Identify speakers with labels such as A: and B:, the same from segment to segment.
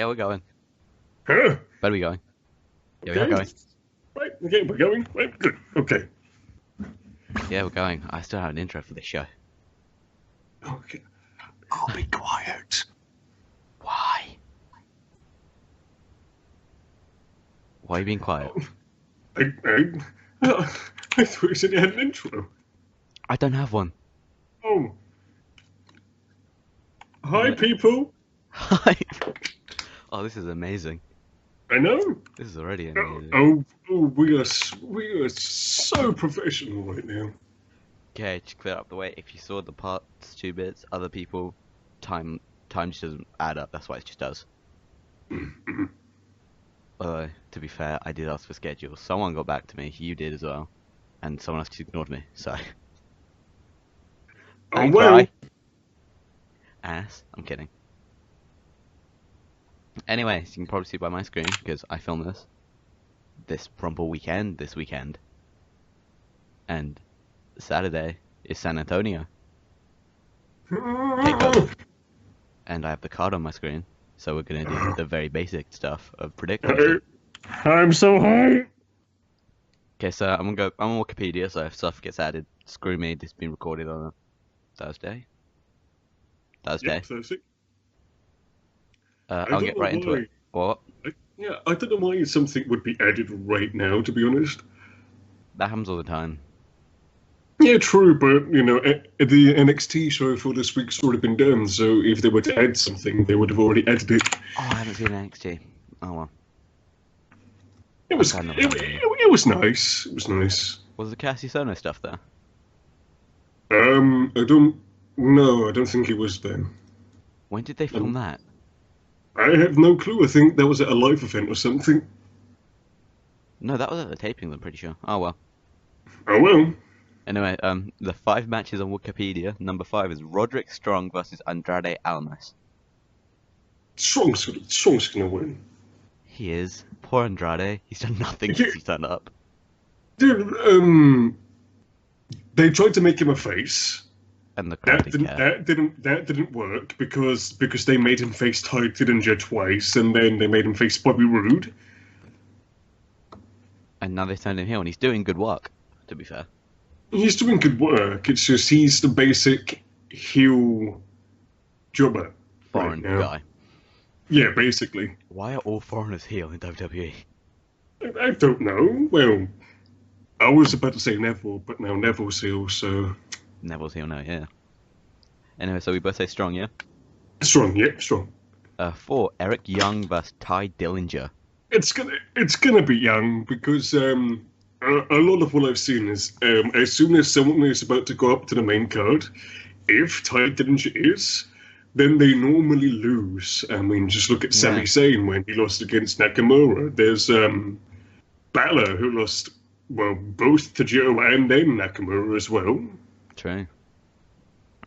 A: Yeah, we're going.
B: Huh?
A: Where are we going? Yeah, we
B: Okay.
A: are going.
B: Right, okay, we're going. Right, good. Okay.
A: Yeah, we're going. I still have an intro for this show.
B: Okay. I'll be quiet.
A: Why? Why are you being quiet?
B: I thought you said you had an intro.
A: I don't have one.
B: Oh. Hi, people.
A: Hi. Oh, this is amazing.
B: I know.
A: This is already amazing.
B: We are so professional right now.
A: Okay, to clear up the way, if you saw the parts 2 bits, other people, time just doesn't add up. That's why it just does. Although, to be fair, I did ask for schedules. Someone got back to me. You did as well, and someone else just ignored me. So.
B: Oh
A: And
B: well.
A: cry. Ass. I'm kidding. Anyways, you can probably see by my screen, because I filmed this Rumble weekend, this weekend. And Saturday is San Antonio Takeover. And I have the card on my screen, so we're going to do the very basic stuff of predicting.
B: I'm so high.
A: Okay, so I'm on Wikipedia, so if stuff gets added, screw me, this has been recorded on a Thursday.
B: Yep, Thursday.
A: I'll get right into it. What?
B: I don't know why something would be added right now, to be honest.
A: That happens all the time.
B: Yeah, true, but, you know, the NXT show for this week's already been done, so if they were to add something, they would have already added it.
A: Oh, I haven't seen NXT. Oh, well.
B: It was nice. It was nice.
A: Was the Cassie Sono stuff there?
B: I don't think it was there.
A: When did they film that?
B: I have no clue. I think that was at a live event or something.
A: No, that was at the taping, I'm pretty sure. Oh, well.
B: Oh, well.
A: Anyway, the 5 matches on Wikipedia. Number 5 is Roderick Strong versus Andrade Almas.
B: Strong's gonna win.
A: He is. Poor Andrade. He's done nothing since he's turned up.
B: Dude, they tried to make him a face.
A: And the crowd
B: that didn't work because they made him face Ty Dillinger twice, and then they made him face Bobby Roode.
A: And now they turned him heel, and he's doing good work, to be fair.
B: He's doing good work. It's just he's the basic heel jobber.
A: Foreign guy.
B: Yeah, basically.
A: Why are all foreigners heel in WWE?
B: I don't know. Well, I was about to say Neville, but now Neville's heel, so...
A: Neville's heel now, yeah. Anyway, so we both say Strong, yeah?
B: Strong, yeah, Strong.
A: 4, Eric Young versus Ty Dillinger.
B: It's gonna be Young, because a lot of what I've seen is as soon as someone is about to go up to the main card, if Ty Dillinger is, then they normally lose. I mean, just look at Sami Zayn when he lost against Nakamura. There's Balor who lost, well, both to Joe and then Nakamura as well.
A: True.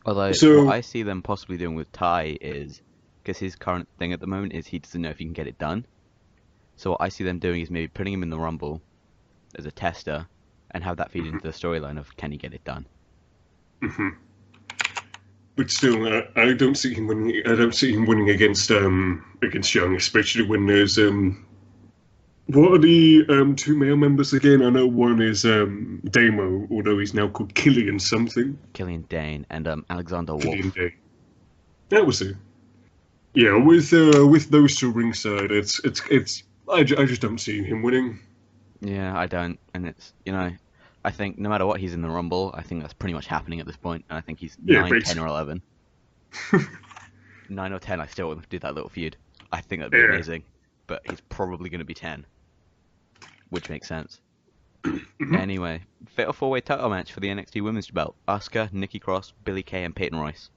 A: Although, what I see them possibly doing with Ty is, because his current thing at the moment is he doesn't know if he can get it done. So what I see them doing is maybe putting him in the Rumble as a tester, and have that feed into the storyline of can he get it done.
B: But still, I don't see him winning. I don't see him winning against Young, especially when there's what are the 2 male members again? I know one is Damo, although he's now called Killian something.
A: Killian Dane and Alexander Wolf.
B: Killian Dane. That was it. Yeah, with those 2 ringside, I just don't see him winning.
A: Yeah, I don't, and it's, you know, I think no matter what he's in the Rumble, I think that's pretty much happening at this point, and I think he's 9, 10, or 11. 9 or 10, I still want to do that little feud. I think that'd be amazing, but he's probably going to be 10, which makes sense. Anyway, Fatal 4-Way title match for the NXT Women's belt. Asuka, Nikki Cross, Billie Kay, and Peyton Royce.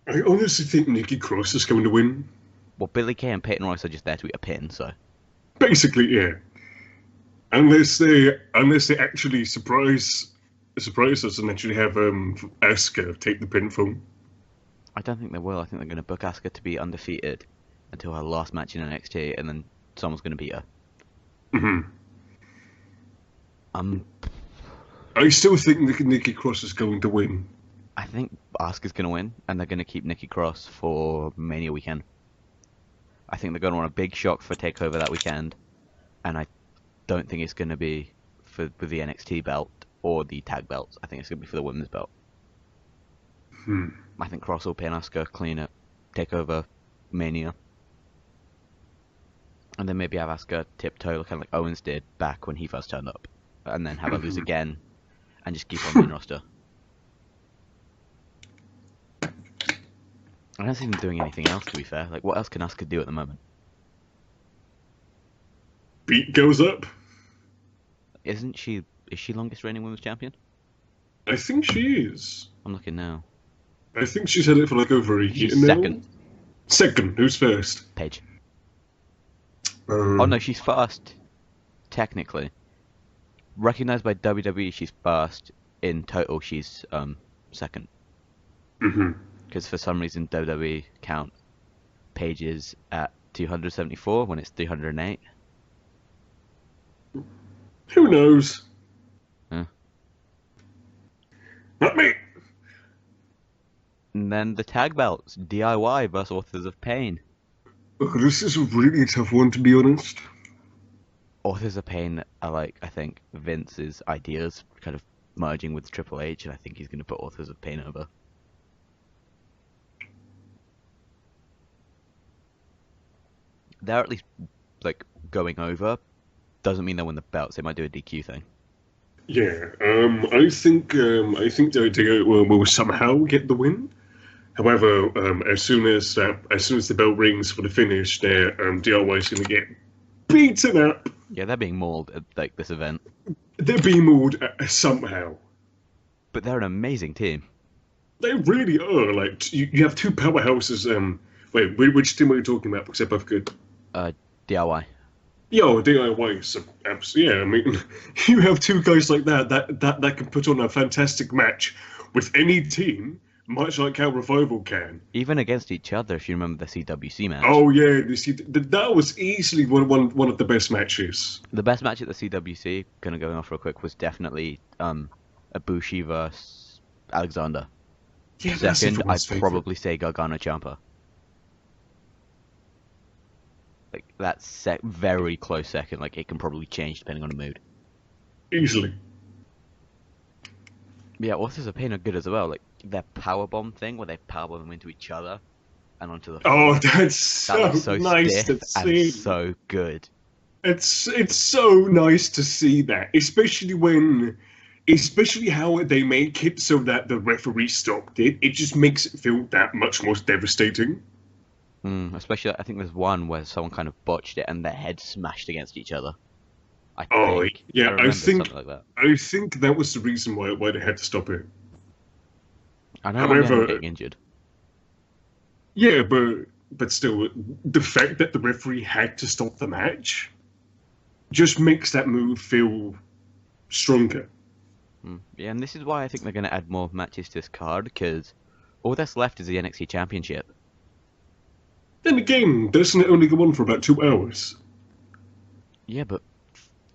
B: I honestly think Nikki Cross is going to win.
A: Well, Billie Kay and Peyton Royce are just there to eat a pin, so...
B: Basically, yeah. Unless they actually surprise us and actually have Asuka take the pinfall.
A: I don't think they will. I think they're going to book Asuka to be undefeated until her last match in NXT, and then someone's going to beat her.
B: I still think Nikki Cross is going to win.
A: I think Asuka's going to win, and they're going to keep Nikki Cross for Mania weekend. I think they're going to want a big shock for Takeover that weekend, and I don't think it's going to be with the NXT belt or the tag belts. I think it's going to be for the women's belt. I think Cross will pin Asuka clean at Takeover Mania. And then maybe have Asuka tiptoe, kind of like Owens did back when he first turned up. And then have her lose again, and just keep on main roster. I don't see them doing anything else, to be fair. Like, what else can Asuka do at the moment?
B: Beat goes up.
A: Is she longest reigning women's champion?
B: I think she is.
A: I'm looking now.
B: I think she's had it for like over a year
A: She's
B: now.
A: second.
B: Second. Who's first?
A: Paige. Oh no, she's first. Technically. Recognized by WWE, she's first. In total, she's second. Because for some reason WWE count Paige's at 274 when it's 308.
B: Who knows?
A: Huh.
B: Not me.
A: And then the tag belts, DIY versus Authors of Pain.
B: This is a really tough one, to be honest.
A: Authors of Pain are like, I think, Vince's ideas kind of merging with Triple H, and I think he's going to put Authors of Pain over. They're at least, like, going over. Doesn't mean they'll win the belts. They might do a DQ thing.
B: Yeah, I think they will somehow get the win. However, as soon as the bell rings for the finish, their DIY is going to get beaten up.
A: Yeah, they're being mauled at like this event.
B: They're being mauled somehow.
A: But they're an amazing team.
B: They really are. Like you have two powerhouses. Wait, which team are you talking about? Because they're both good.
A: DIY.
B: Yo, DIY. So, yeah, I mean, you have two guys like that can put on a fantastic match with any team, much like how Revival can.
A: Even against each other, if you remember the CWC match.
B: Oh yeah, that was easily one of the best matches.
A: The best match at the CWC, gonna go off real quick, was definitely Ibushi versus Alexander.
B: Yeah,
A: second, I'd probably say Gargano Ciampa. Like, that's very close second. Like, it can probably change depending on the mood.
B: Easily.
A: Yeah, Authors of Pain are good as well. Like, their powerbomb thing, where they powerbomb them into each other and onto the floor.
B: Oh, that's so nice to see.
A: And so good.
B: It's so nice to see that, especially how they make it so that the referee stopped it. It just makes it feel that much more devastating.
A: Especially, I think there's one where someone kind of botched it and their heads smashed against each other. I think something like that.
B: I think that was the reason why they had to stop it.
A: I know they're getting injured.
B: Yeah, but still, the fact that the referee had to stop the match just makes that move feel stronger.
A: Yeah, and this is why I think they're going to add more matches to this card, because all that's left is the NXT Championship.
B: Then again, doesn't it only go on for about 2 hours?
A: Yeah, but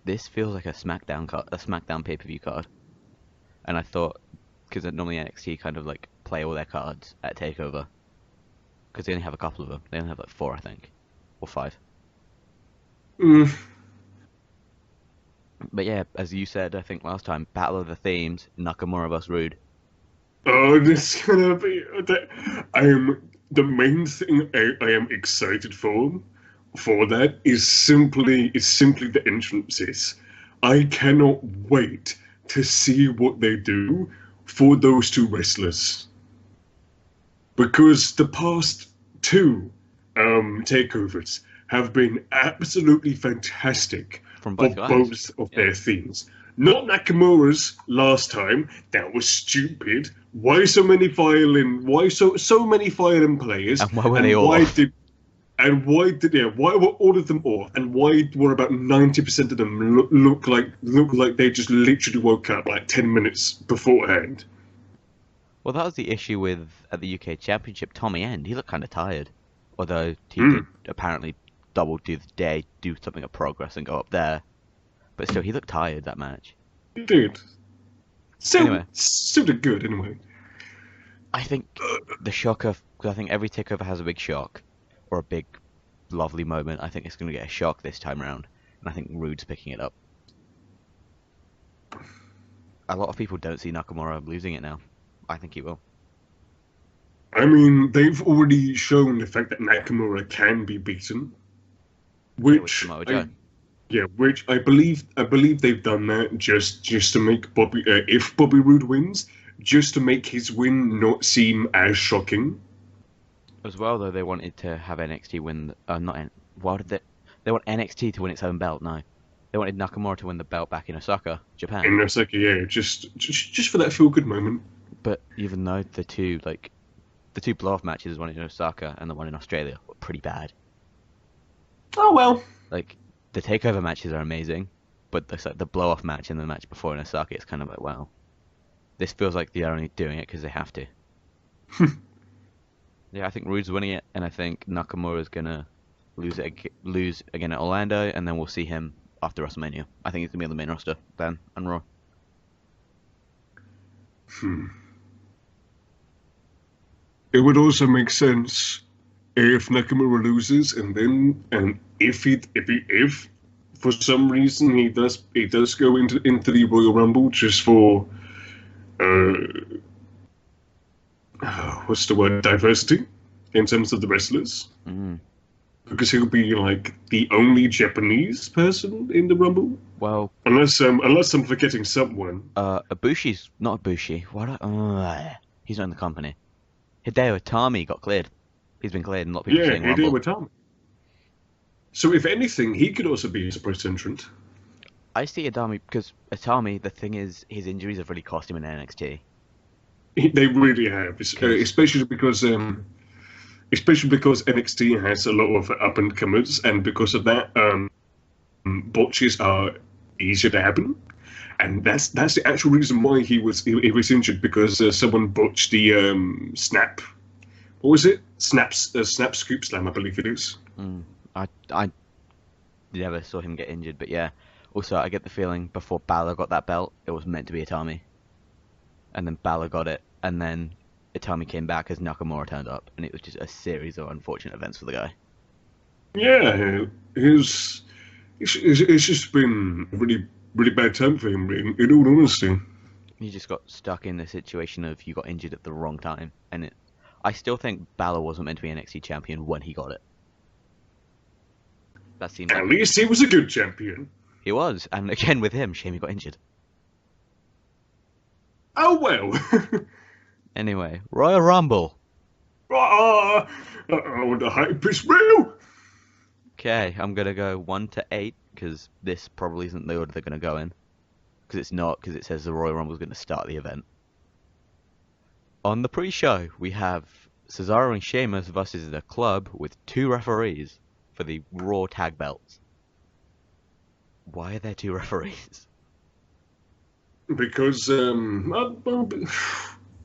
A: this feels like a SmackDown pay-per-view card. And I thought, because normally NXT kind of like play all their cards at TakeOver, because they only have a couple of them. They only have like 4, I think, or 5. But yeah, as you said, I think last time, Battle of the Themes, Nakamura vs. Rude.
B: Oh, this is gonna be. The main thing I am excited for that is simply the entrances. I cannot wait to see what they do for those two wrestlers, because the past 2 takeovers have been absolutely fantastic
A: From
B: for
A: both
B: of their themes. Not Nakamura's last time. That was stupid. Why so many violin? Why so many violin players?
A: And why were they all off?
B: Why were all of them off? And why were about 90% of them look like they just literally woke up like 10 minutes beforehand?
A: Well, that was the issue at the UK Championship. Tommy End, he looked kind of tired, although he did apparently double do the day, do something of Progress, and go up there. But still, he looked tired that match.
B: He did.
A: Anyway.
B: Still did good anyway.
A: I think the shocker, because I think every takeover has a big shock, or a big lovely moment. I think it's going to get a shock this time around, and I think Rude's picking it up. A lot of people don't see Nakamura losing it now. I think he will.
B: I mean, they've already shown the fact that Nakamura can be beaten, which I believe they've done that just to make Bobby, if Bobby Roode wins, just to make his win not seem as shocking.
A: As well, though, they wanted to have NXT win. Why did they want NXT to win its own belt? No, they wanted Nakamura to win the belt back in Osaka, Japan.
B: In Osaka, yeah, just for that feel good moment.
A: But even though the two blow-off matches, one in Osaka and the one in Australia, were pretty bad.
B: Oh well.
A: Like, the takeover matches are amazing, but the blow-off match and the match before in Osaka, it's kind of like, wow, this feels like they're only doing it because they have to. Yeah, I think Rude's winning it, and I think Nakamura's gonna lose again at Orlando, and then we'll see him after WrestleMania. I think he's gonna be on the main roster then and Raw.
B: It would also make sense if Nakamura loses, and if for some reason he does go into the Royal Rumble just for what's the word, diversity in terms of the wrestlers, because he'll be like the only Japanese person in the Rumble.
A: Well,
B: unless I'm forgetting someone.
A: Ibushi's not Ibushi. He's not in the company. Hideo Itami got cleared. He's been cleared, and a lot of people saying Rumble.
B: Hideo Itami. So if anything, he could also be a surprise entrant.
A: I see Itami because Itami. The thing is, his injuries have really cost him in NXT.
B: They really have, especially because NXT has a lot of up and comers, and because of that, botches are easier to happen, and that's the actual reason why he was injured, because someone botched the snap. What was it? Snap scoop slam, I believe it is.
A: I never saw him get injured, but yeah. Also, I get the feeling before Balor got that belt, it was meant to be Itami. And then Balor got it, and then Itami came back as Nakamura turned up, and it was just a series of unfortunate events for the guy.
B: Yeah, it's just been a really, really bad time for him, in all honesty.
A: He just got stuck in the situation of you got injured at the wrong time, and I still think Balor wasn't meant to be NXT champion when he got it. That seemed
B: at least he was a good champion.
A: He was, and again with him, shame he got injured.
B: Oh well.
A: Anyway, Royal Rumble.
B: The hype is real.
A: Okay, I'm gonna go 1 to 8 because this probably isn't the order they're gonna go in. Because it's not, because it says the Royal Rumble is gonna start the event. On the pre-show, we have Cesaro and Sheamus versus the Club with 2 referees for the Raw tag belts. Why are there 2 referees?
B: Because the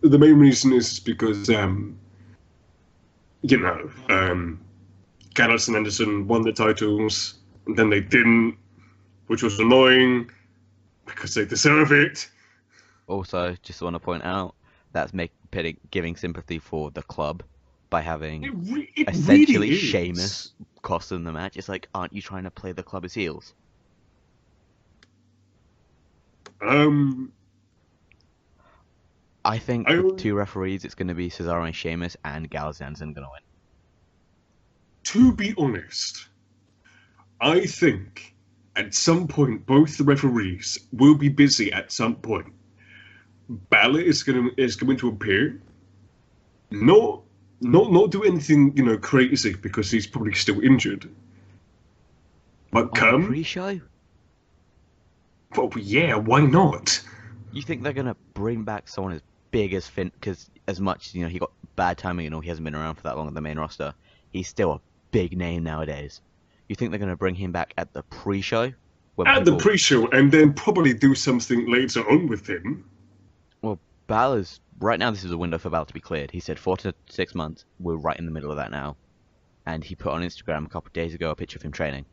B: main reason is because Gallows and Anderson won the titles, and then they didn't, which was annoying because they deserve it.
A: Also, just want to point out that's giving sympathy for the Club by having essentially
B: really
A: Sheamus cost them the match. It's like, aren't you trying to play the Club as heels? I think with 2 referees, it's going to be Cesaro and Sheamus, and Gallows and Anderson going to win.
B: To be honest, I think at some point both the referees will be busy at some point. Balor is going to appear, not do anything crazy because he's probably still injured. But come
A: pre-show.
B: Well, yeah, why not?
A: You think they're gonna bring back someone as big as Finn? Because as much he got bad timing and all, he hasn't been around for that long on the main roster. He's still a big name nowadays. You think they're gonna bring him back at the pre-show?
B: The pre-show, and then probably do something later on with him.
A: Well, Balor's right now. This is a window for Balor to be cleared. He said 4 to 6 months. We're right in the middle of that now, and he put on Instagram a couple of days ago a picture of him training.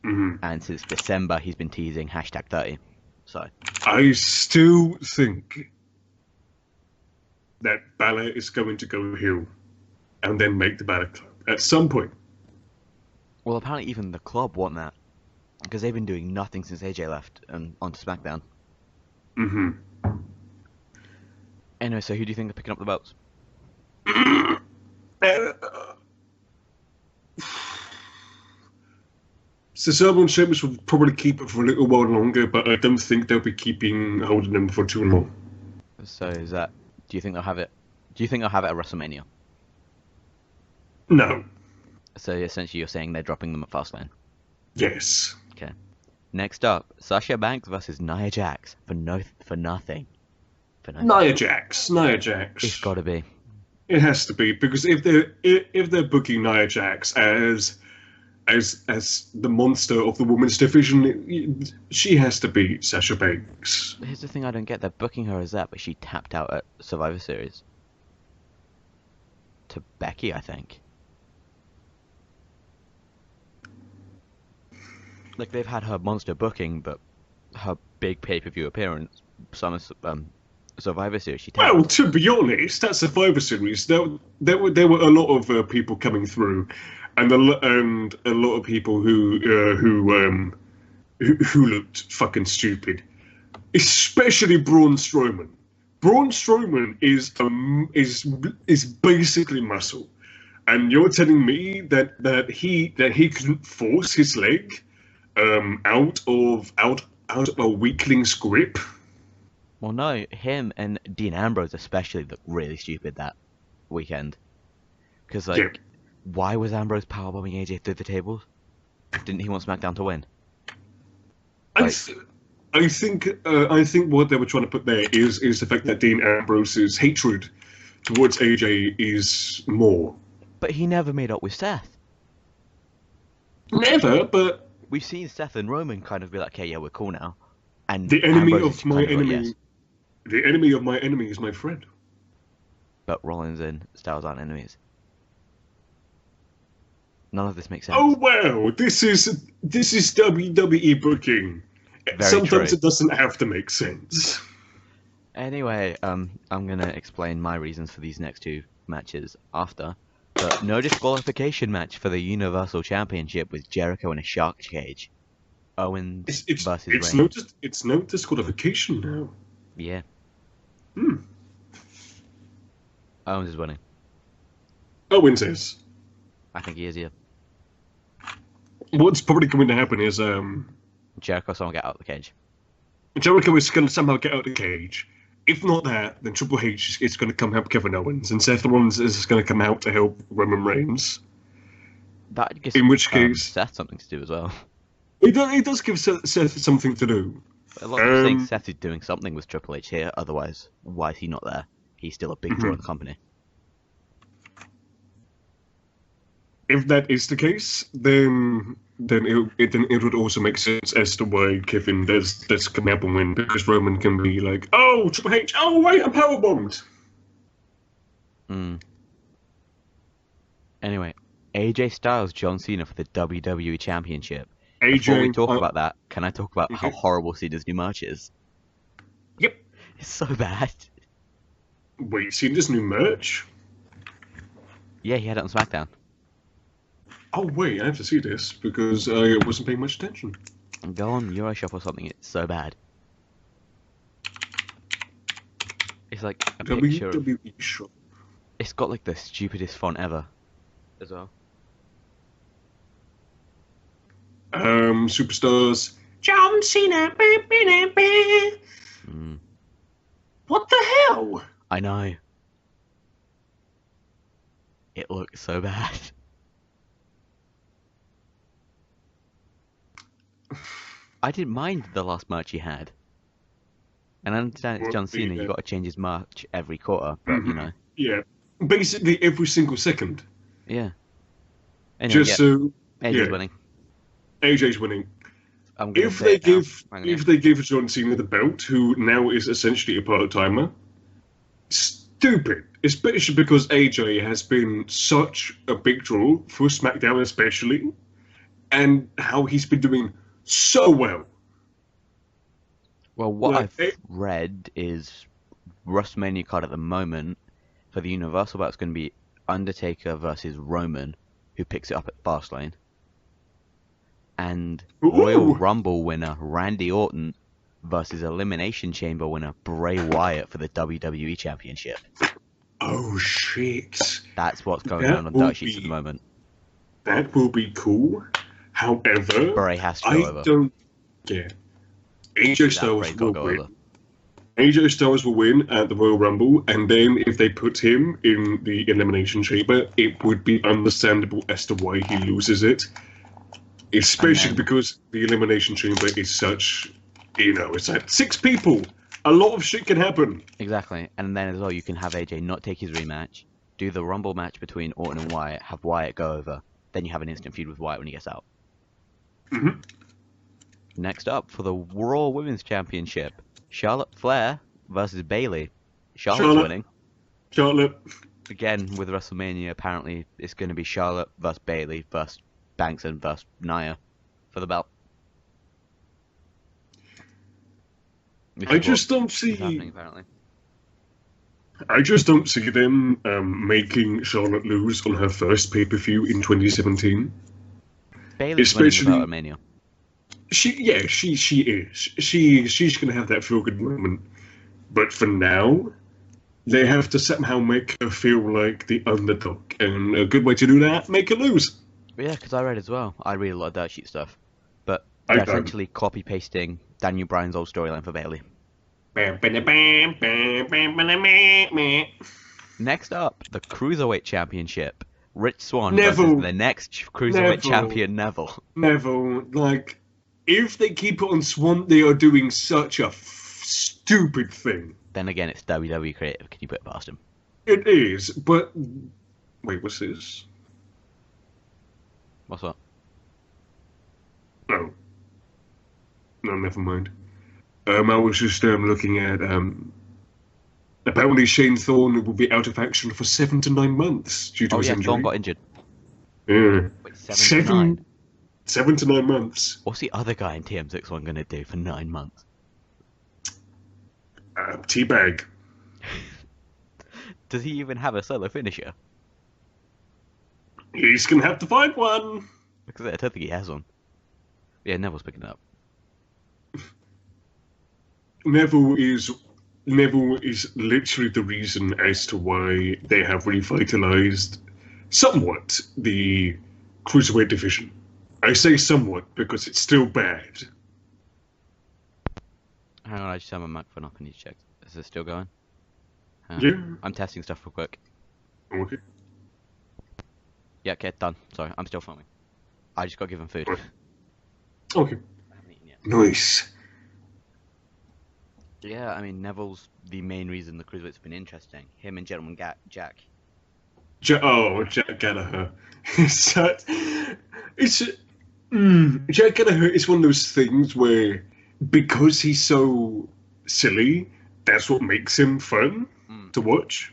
B: Mm-hmm.
A: And since December, he's been teasing #30. So
B: I still think that Balor is going to go heel and then make the Balor Club at some point.
A: Well, apparently even the club want that. Because they've been doing nothing since AJ left and onto SmackDown.
B: Mm-hmm.
A: Anyway, so who do you think are picking up the belts?
B: Cesaro and Sheamus will probably keep it for a little while longer, but I don't think they'll be holding them for too long.
A: So is that? Do you think they'll have it? Do you think they'll have it at WrestleMania?
B: No.
A: So essentially, you're saying they're dropping them at Fastlane.
B: Yes.
A: Okay. Next up, Sasha Banks versus Nia Jax for nothing.
B: Nia Jax.
A: It's got to be.
B: It has to be, because if they're booking Nia Jax as the monster of the women's division, she has to be Sasha Banks.
A: Here's the thing I don't get: they're booking her as that, but she tapped out at Survivor Series to Becky, I think. Like, they've had her monster booking, but her big pay-per-view appearance, Survivor Series, she tapped.
B: Well, to be honest, that Survivor Series, there were a lot of people coming through, and a lot of people who looked fucking stupid, especially Braun Strowman. Braun Strowman is basically muscle, and you're telling me that he couldn't force his leg out of a weakling's grip?
A: Well, no, him and Dean Ambrose especially looked really stupid that weekend. Because, like, why was Ambrose powerbombing AJ through the tables? Didn't he want SmackDown to win?
B: I think what they were trying to put there is the fact that Dean Ambrose's hatred towards AJ is more.
A: But he never made up with Seth.
B: Never, but
A: we've seen Seth and Roman kind of be like, "Okay, yeah, we're cool now." And
B: the enemy
A: Ambrose
B: of my enemy, yes. The enemy of my enemy is my friend.
A: But Rollins and Styles aren't enemies. None of this makes sense.
B: Oh wow, this is WWE booking. Sometimes it doesn't have to make sense.
A: Anyway, I'm gonna explain my reasons for these next two matches after. But no disqualification match for the Universal Championship with Jericho in a shark cage. Owens versus Reigns.
B: It's no disqualification now.
A: Yeah. Owens is winning.
B: Owens is.
A: I think he is, yeah.
B: What's probably going to happen is
A: Jericho someone get out of the cage.
B: Jericho is going to somehow get out of the cage. If not that, then Triple H is going to come help Kevin Owens, and Seth Rollins is going to come out to help Roman Reigns.
A: That gives
B: in which case
A: Seth something to do as well.
B: It does give Seth something to do.
A: A lot of people saying Seth is doing something with Triple H here. Otherwise, why is he not there? He's still a big draw in the company.
B: If that is the case, then it would also make sense as to why Kevin does come up and win, because Roman can be like, "Oh, Triple H, oh wait, I'm powerbombed."
A: Anyway, AJ Styles, John Cena for the WWE Championship.
B: AJ,
A: before we talk about that, can I talk about how horrible Cena's new merch is?
B: Yep,
A: it's so bad.
B: Wait, Cena's new merch?
A: Yeah, he had it on SmackDown.
B: Oh wait, I have to see this because I wasn't paying much attention.
A: Go on Euroshop or something. It's so bad. It's like a picture.
B: WWE shop.
A: It's got like the stupidest font ever, as well.
B: Superstars. John Cena. What the hell?
A: I know. It looks so bad. I didn't mind the last match he had. And I understand it's John Cena, you got to change his match every quarter, but you know.
B: Yeah, basically every single second.
A: Yeah. Anyway, AJ's winning.
B: AJ's winning. If they give John Cena the belt, who now is essentially a part-timer, stupid. Especially because AJ has been such a big draw for SmackDown, especially, and how he's been doing so well.
A: Well, what I've read is WrestleMania card at the moment for the Universal belt is going to be Undertaker versus Roman, who picks it up at Fastlane. and
B: Ooh.
A: Royal Rumble winner Randy Orton versus Elimination Chamber winner Bray Wyatt for the WWE Championship.
B: Oh shit!
A: That's what's going on dirt sheets at the moment.
B: That will be cool. However,
A: Bray has to go over.
B: don't. Yeah, AJ Styles will win. AJ Styles will win at the Royal Rumble, and then if they put him in the Elimination Chamber, it would be understandable as to why he loses it. Especially because the Elimination Chamber is such, it's like 6 people. A lot of shit can happen.
A: Exactly, and then as well, you can have AJ not take his rematch, do the Rumble match between Orton and Wyatt, have Wyatt go over, then you have an instant feud with Wyatt when he gets out.
B: Mm-hmm.
A: Next up, for the Raw Women's Championship, Charlotte Flair versus Bayley. Charlotte's winning.
B: Charlotte.
A: Again, with WrestleMania, apparently it's going to be Charlotte versus Bayley versus Banks and versus Nia for the belt.
B: I just don't see them making Charlotte lose on her first pay-per-view in 2017.
A: Bayley's winning the belt at Mania.
B: She is. She's gonna have that feel-good moment. But for now, they have to somehow make her feel like the underdog, and a good way to do that, make her lose.
A: Yeah, because I read as well. I read a lot of dirt sheet stuff, but they're essentially copy-pasting Daniel Bryan's old storyline for Bayley. Next up, the Cruiserweight Championship. Rich Swann versus the next Cruiserweight champion, Neville.
B: Like, if they keep it on Swann, they are doing such a stupid thing.
A: Then again, it's WWE creative. Can you put it past him?
B: It is, but... Wait, what's this?
A: What's that?
B: No, never mind. I was just looking at... apparently Shane Thorne will be out of action for 7 to 9 months due to his injury.
A: Thorne got injured.
B: Yeah.
A: Wait, 7 to 9?
B: 7 to 9 months.
A: What's the other guy in TM61 going to do for 9 months?
B: Teabag.
A: Does he even have a solo finisher?
B: He's going to have to find one.
A: Because I don't think he has one. Yeah, Neville's picking it up.
B: Neville is literally the reason as to why they have revitalized somewhat the Cruiserweight division. I say somewhat because it's still bad.
A: Hang on, I just have my microphone up. I need to check. Is it still going?
B: Yeah.
A: I'm testing stuff real quick.
B: Okay.
A: Yeah, okay, done. Sorry, I'm still filming. I just got given food.
B: Okay.
A: I haven't eaten yet.
B: Nice.
A: Yeah, I mean, Neville's the main reason the Cruiserweight's been interesting. Him and Gentleman Jack.
B: Jack Gallagher. Jack Gallagher is one of those things where, because he's so silly, that's what makes him fun to watch.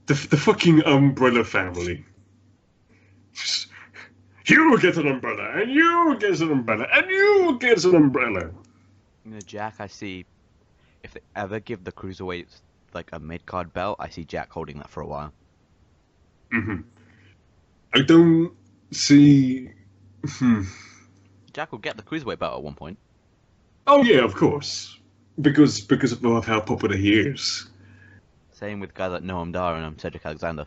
B: The fucking Umbrella family. You get an umbrella, and you get an umbrella, and you get an umbrella.
A: You know, Jack, I see, if they ever give the Cruiserweights like a mid-card belt, I see Jack holding that for a while.
B: Mm-hmm. I don't see...
A: Jack will get the Cruiserweight belt at one point.
B: Oh yeah, of course. Because of how popular he is.
A: Same with guys like Noam Dar and Cedric Alexander.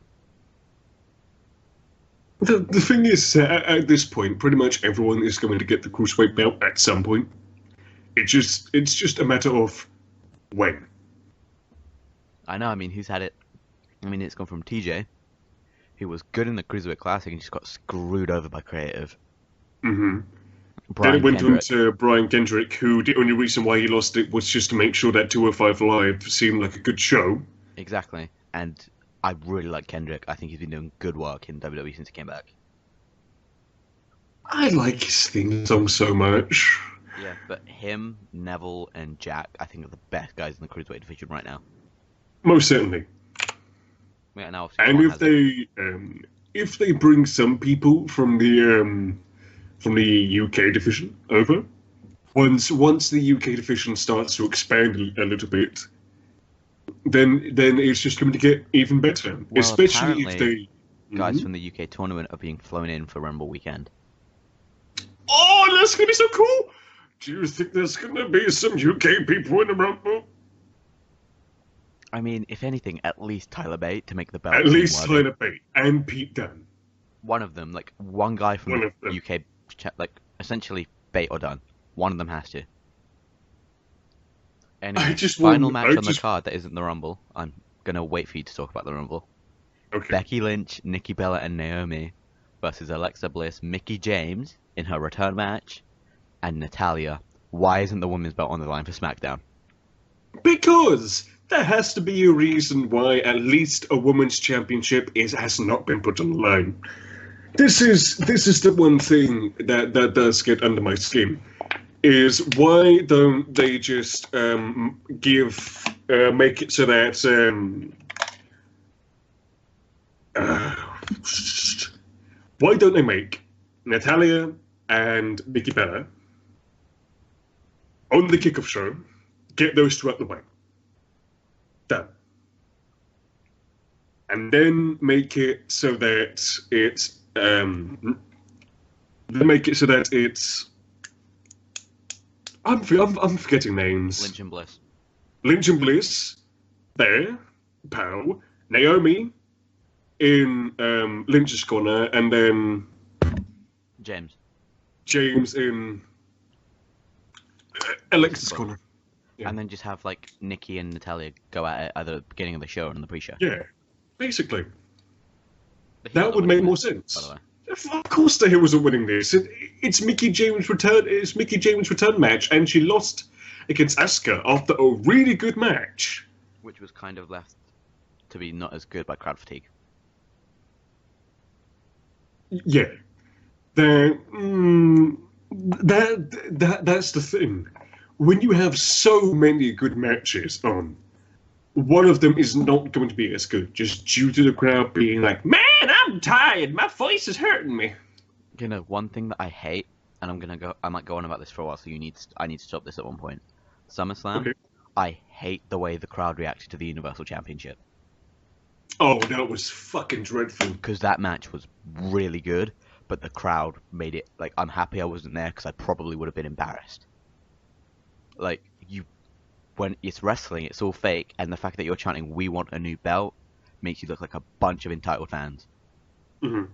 B: The thing is, at this point, pretty much everyone is going to get the Cruiserweight belt at some point. It's just a matter of when.
A: I know, I mean, who's had it? I mean, it's gone from TJ, who was good in the Cruiserweight Classic and just got screwed over by creative.
B: Mm-hmm. Then it went on to Brian Kendrick, who the only reason why he lost it was just to make sure that 205 Live seemed like a good show.
A: Exactly, and I really like Kendrick. I think he's been doing good work in WWE since he came back.
B: I like his theme song so much.
A: Yeah, but him, Neville, and Jack, I think are the best guys in the Cruiserweight division right now.
B: Most certainly.
A: Yeah, now
B: and if they bring some people from the UK division over, once the UK division starts to expand a little bit, then it's just going to get even better.
A: Well,
B: especially if they
A: guys from the UK tournament are being flown in for Rumble weekend.
B: Oh, that's gonna be so cool! Do you think there's gonna be some UK people in the Rumble?
A: I mean, if anything, at least Tyler Bate to make the belt
B: At
A: seem
B: least
A: worthy.
B: Tyler Bate and Pete Dunne.
A: One of them, like one guy from the UK, like essentially Bate or Dunne. One of them has to. Anyway, final match on the card that isn't the Rumble. I'm gonna wait for you to talk about the Rumble.
B: Okay.
A: Becky Lynch, Nikki Bella, and Naomi versus Alexa Bliss, Mickie James in her return match, and Natalya. Why isn't the women's belt on the line for SmackDown?
B: Because there has to be a reason why at least a women's championship has not been put on the line. This is the one thing that does get under my skin. Is why don't they just make it so that why don't they make Natalya and Nikki Bella on the kickoff show, get those two out the way, done, and then make it so that it's I'm forgetting names.
A: Lynch and Bliss.
B: Lynch and Bliss, there, Pow, Naomi in Lynch's corner, and then James in Alexa's corner.
A: Yeah. And then just have like Nikki and Natalya go at it at the beginning of the show and the pre-show.
B: Yeah, basically. That would make more sense. By the way. Of course, the heel wasn't winning this. It's Mickie James' return. It's Mickie James' return match, and she lost against Asuka after a really good match,
A: which was kind of left to be not as good by crowd fatigue.
B: Yeah, that's the thing. When you have so many good matches on, one of them is not going to be as good, just due to the crowd being like, "Man, I'm tired. My voice is hurting me."
A: You know, one thing that I hate, and I might go on about this for a while, so I need to stop this at one point. SummerSlam, okay. I hate the way the crowd reacted to the Universal Championship.
B: Oh, that was fucking dreadful.
A: Because that match was really good, but the crowd made it, like, I'm happy I wasn't there, because I probably would have been embarrassed. Like, when it's wrestling, it's all fake, and the fact that you're chanting, "We want a new belt," makes you look like a bunch of entitled fans.
B: Mm-hmm.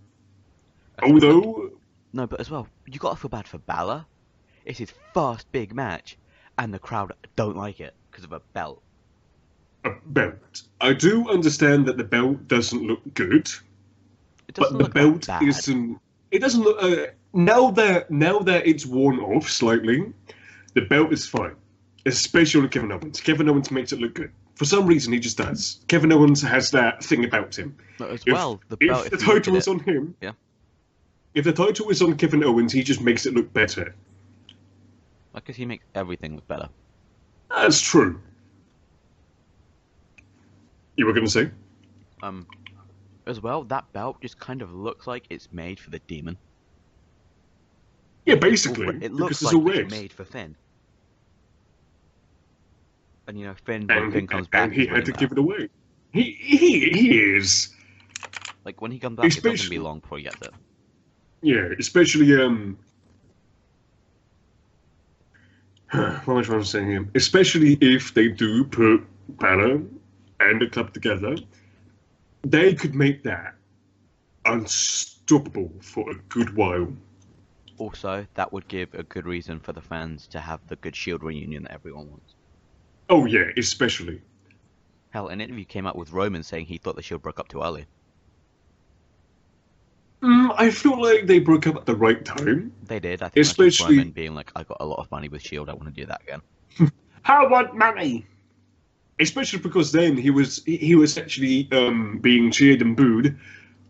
B: Although...
A: No, but as well, you gotta feel bad for Balor. It's his first big match, and the crowd don't like it because of a belt.
B: A belt. I do understand that the belt doesn't look good, but the belt isn't... It doesn't look... now that it's worn off slightly, the belt is fine. Especially on Kevin Owens. Kevin Owens makes it look good. For some reason, he just does. Kevin Owens has that thing about him.
A: But as well, the belt,
B: if the title is on him,
A: yeah.
B: If the title is on Kevin Owens, he just makes it look better.
A: Because he makes everything look better.
B: That's true. You were going to say?
A: As well, that belt just kind of looks like it's made for the Demon.
B: Yeah, basically.
A: It looks like it's made for Finn. And you know, Finn comes back,
B: and he had to give it away. He is.
A: Like when he comes back, it's not gonna be long before he gets it.
B: Yeah, especially what am I trying to say here? Especially if they do put Balor and the club together, they could make that unstoppable for a good while.
A: Also, that would give a good reason for the fans to have the good Shield reunion that everyone wants.
B: Oh yeah, especially.
A: Hell, an interview came out with Roman saying he thought the Shield broke up too early.
B: I feel like they broke up at the right time.
A: They did. I think especially Roman being like, "I got a lot of money with Shield. I want to do that again."
B: I want money. Especially because then he was actually being cheered and booed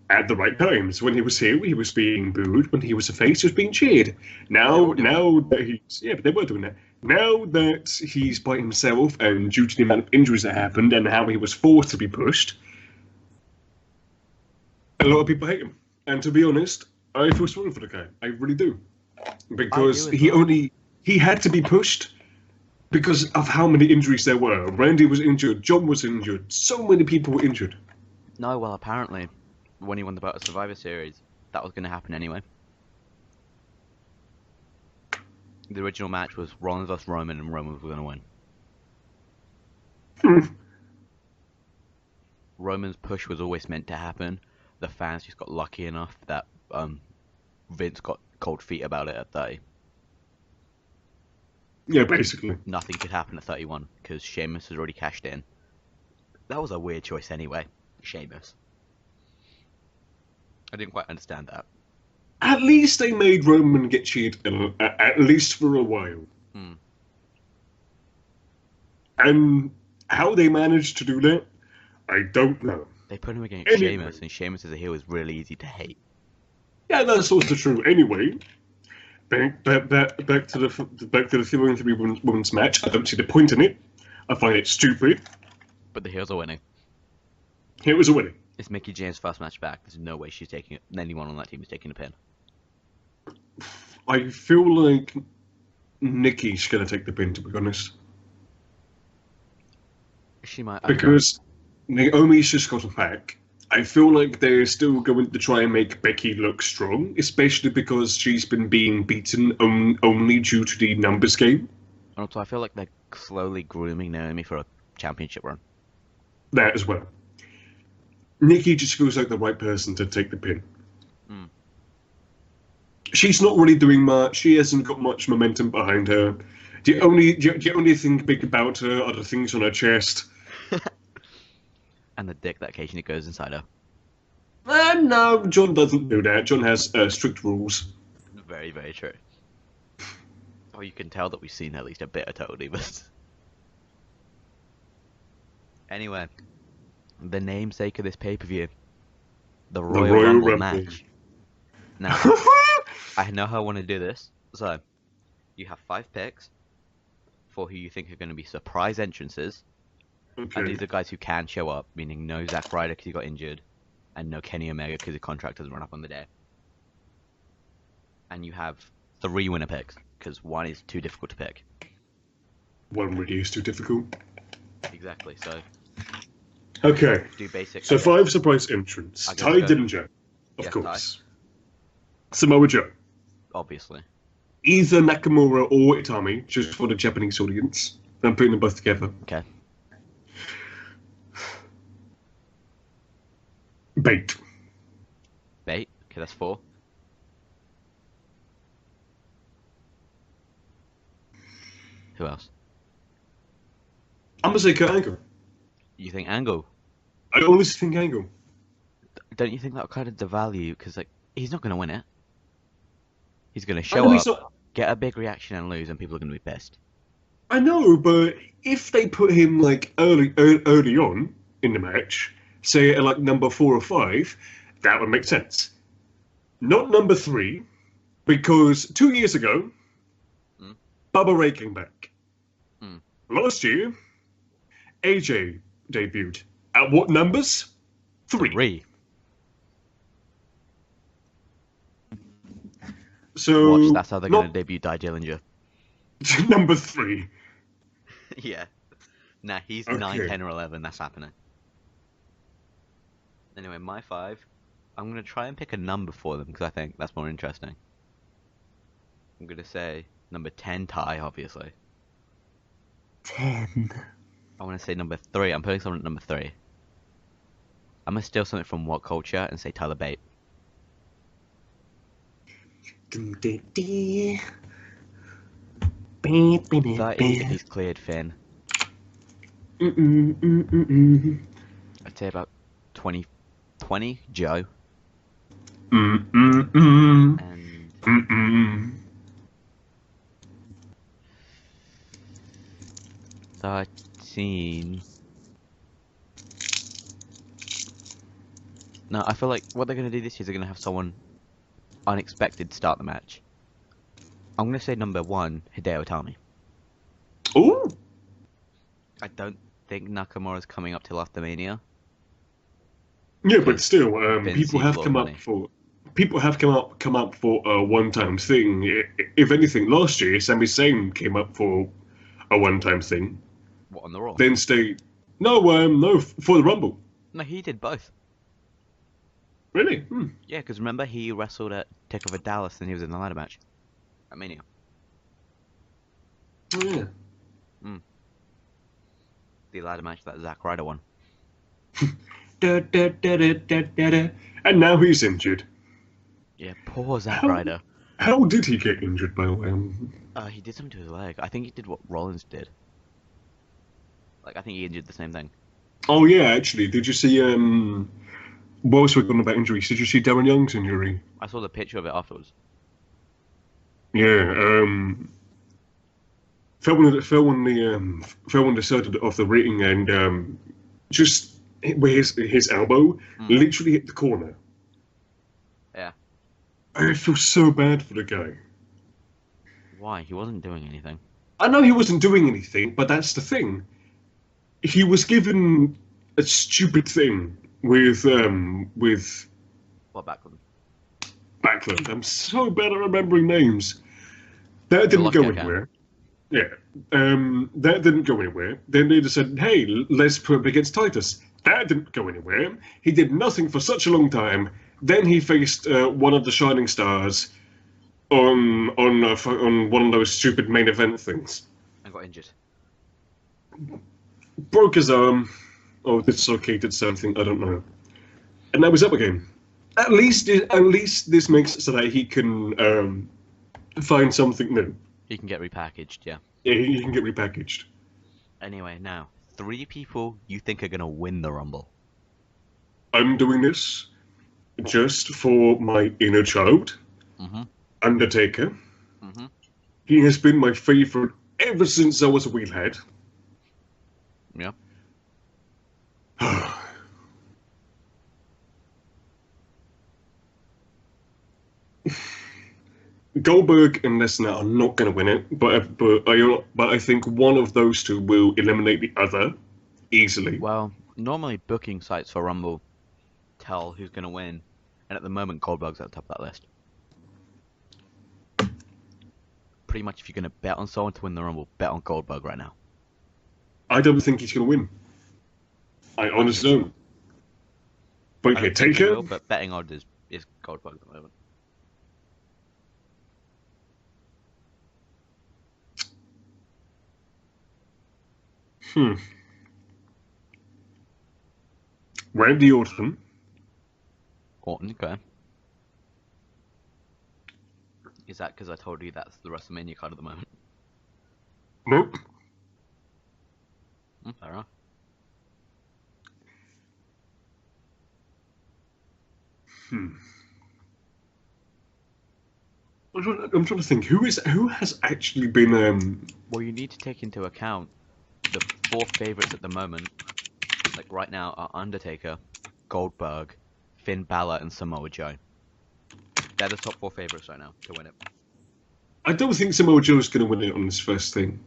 B: at the right times. When he was here, he was being booed. When he was a face, he was being cheered. Now that he's... Yeah, but they were doing that. Now that he's by himself and due to the amount of injuries that happened and how he was forced to be pushed, a lot of people hate him. And to be honest, I feel sorry for the guy. I really do. Because he had to be pushed because of how many injuries there were. Randy was injured, John was injured, so many people were injured.
A: No, well, apparently, when he won the Survivor Series, that was going to happen anyway. The original match was Rollins vs Roman, and Roman was going to win. Roman's push was always meant to happen. The fans just got lucky enough that Vince got cold feet about it at 30.
B: Yeah, basically.
A: Nothing could happen at 31 because Sheamus has already cashed in. That was a weird choice anyway, Sheamus. I didn't quite understand that.
B: At least they made Roman get cheated, at least for a while. And how they managed to do that, I don't know.
A: They put him against Sheamus, and Sheamus as a heel is really easy to hate.
B: Yeah, that's also true. Anyway, back to the 3 women's match. I don't see the point in it. I find it stupid.
A: But the heels are winning.
B: It was a winning.
A: It's Mickie James' first match back. There's no way she's taking it. Anyone on that team is taking a pin.
B: I feel like Nikki's gonna take the pin, to be honest.
A: She might.
B: Because Naomi's just got back. I feel like they're still going to try and make Becky look strong, especially because she's been being beaten only due to the numbers game.
A: Also, I feel like they're slowly grooming Naomi for a championship run.
B: That as well. Nikki just feels like the right person to take the pin. She's not really doing much. She hasn't got much momentum behind her. The only thing big about her are the things on her chest.
A: And the dick that occasionally goes inside her.
B: No, John doesn't do that. John has strict rules.
A: Very, very true. Oh, you can tell that we've seen at least a bit of Total Divas. Anyway, the namesake of this pay-per-view. The Royal Rumble match. Now, I know how I want to do this. So, you have 5 picks for who you think are going to be surprise entrances.
B: Okay.
A: And these are guys who can show up, meaning no Zack Ryder because he got injured, and no Kenny Omega because his contract doesn't run up on the day. And you have 3 winner picks, because 1 is too difficult to pick.
B: 1 really is too difficult.
A: Exactly, so...
B: Okay,
A: do basic.
B: so 5 surprise entrants. Ty Dillinger, of course. Ty. Samoa Joe.
A: Obviously.
B: Either Nakamura or Itami, just for the Japanese audience. I'm putting them both together.
A: Okay.
B: Bait.
A: Okay, that's 4. Who else?
B: I'm gonna say Kurt Angle.
A: You think Angle?
B: I always think Angle.
A: Don't you think that kind of devalue? Because like he's not gonna win it. He's gonna show up, get a big reaction, and lose, and people are gonna be pissed.
B: I know, but if they put him like early on in the match, say at like number 4 or 5, that would make sense. Not number 3, because 2 years ago, Bubba Ray came back. Last year, AJ debuted. At what numbers? 3. So
A: watch, that's how they're going to debut Ty Dillinger.
B: Number 3.
A: Yeah. Nah, he's 9, 10, or 11. That's happening. Anyway, my 5. I'm going to try and pick a number for them because I think that's more interesting. I'm going to say number 10, Ty, obviously.
B: 10.
A: I want to say number 3. I'm putting someone at number 3. I'm going to steal something from What Culture and say Tyler Bate. 30 if he's cleared Finn. I'd say about 20 Joe. And 13. No, I feel like what they're going to do this year is they're going to have someone unexpected start the match. I'm going to say number 1, Hideo Itami.
B: Ooh!
A: I don't think Nakamura's coming up till after Mania.
B: Yeah, but still, people have come up for a one-time thing. If anything, last year Sami Zayn came up for a one-time thing.
A: What, on the Raw?
B: Then stayed. No, for the Rumble.
A: No, he did both.
B: Really?
A: Yeah, because remember he wrestled at Takeover Dallas and he was in the ladder match at Mania.
B: Oh, yeah.
A: The ladder match that Zack Ryder won.
B: And now he's injured.
A: Yeah, poor Zack Ryder.
B: How did he get injured, by the way?
A: He did something to his leg. I think he did what Rollins did. Like, I think he injured the same thing.
B: Oh, yeah, actually. Did you see, whilst we're talking about injuries, did you see Darren Young's injury?
A: I saw the picture of it afterwards.
B: Yeah, fell on the side of the ring and just where his elbow literally hit the corner.
A: Yeah.
B: I feel so bad for the guy.
A: Why? He wasn't doing anything.
B: I know he wasn't doing anything, but that's the thing. He was given a stupid thing with
A: What, Backlund?
B: Backlund. I'm so bad at remembering names. That didn't go anywhere. Yeah. That didn't go anywhere. Then they just said, hey, let's put him against Titus. That didn't go anywhere. He did nothing for such a long time. Then he faced one of the Shining Stars on one of those stupid main event things.
A: And got injured.
B: Broke his arm. Or dislocated something, I don't know. And now he's up again. At least this makes it so that he can find something new.
A: He can get repackaged, yeah.
B: Yeah, he can get repackaged.
A: Anyway, now, 3 people you think are going to win the Rumble.
B: I'm doing this just for my inner child, Undertaker. He has been my favorite ever since I was a wheelhead.
A: Yeah.
B: Goldberg and Lesnar are not going to win it, but I think one of those two will eliminate the other easily.
A: Well, normally booking sites for Rumble tell who's going to win, and at the moment Goldberg's at the top of that list. Pretty much if you're going to bet on someone to win the Rumble, bet on Goldberg right now.
B: I don't think he's going to win. I honestly don't. But okay, Taker.
A: But betting odds is Goldberg at the moment.
B: Randy Orton.
A: Orton, okay. Is that because I told you that's the WrestleMania card at the moment?
B: Nope.
A: Fair enough.
B: I'm trying to think. Who has actually been?
A: Well, you need to take into account the 4 favorites at the moment. Like right now are Undertaker, Goldberg, Finn Balor, and Samoa Joe. They're the top 4 favorites right now to win it.
B: I don't think Samoa Joe is going to win it on this first thing.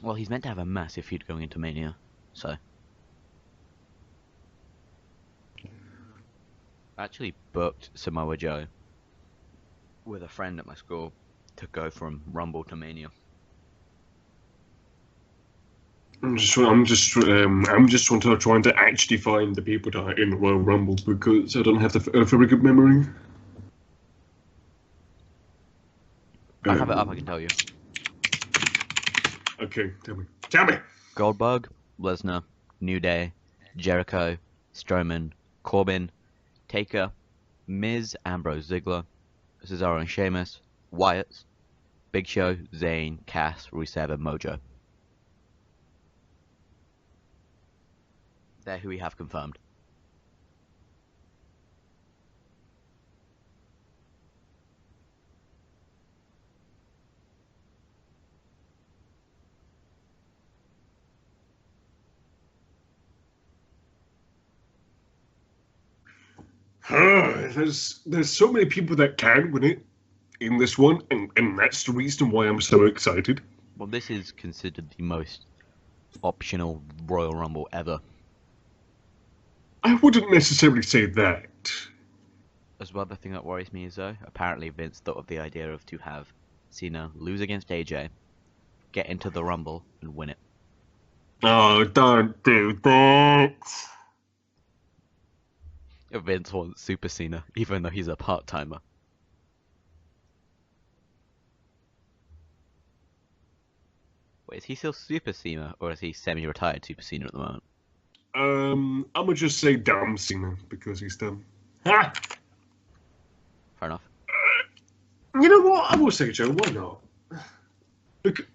A: Well, he's meant to have a massive feud going into Mania, so. I actually booked Samoa Joe with a friend at my school to go from Rumble to Mania.
B: I'm just trying to actually find the people that are in the Royal Rumble because I don't have a very good memory.
A: I have it up, I can tell you.
B: Okay, tell me.
A: Goldberg, Lesnar, New Day, Jericho, Strowman, Corbin, Taker, Miz, Ambrose, Ziggler, Cesaro and Sheamus, Wyatt, Big Show, Zayn, Cass, Rusev, and Mojo. They're who we have confirmed.
B: There's so many people that can win it in this one, and that's the reason why I'm so excited.
A: Well, this is considered the most optional Royal Rumble ever.
B: I wouldn't necessarily say that.
A: As well, the thing that worries me is though, apparently Vince thought of the idea of to have Cena lose against AJ, get into the Rumble, and win it.
B: Oh, don't do that.
A: Vince wants Super Cena, even though he's a part-timer. Wait, is he still Super Cena, or is he semi-retired Super Cena at the moment?
B: I'm gonna just say damn Cena because he's done. Ha!
A: Fair enough.
B: You know what? I will say, Joe. Why not? Look,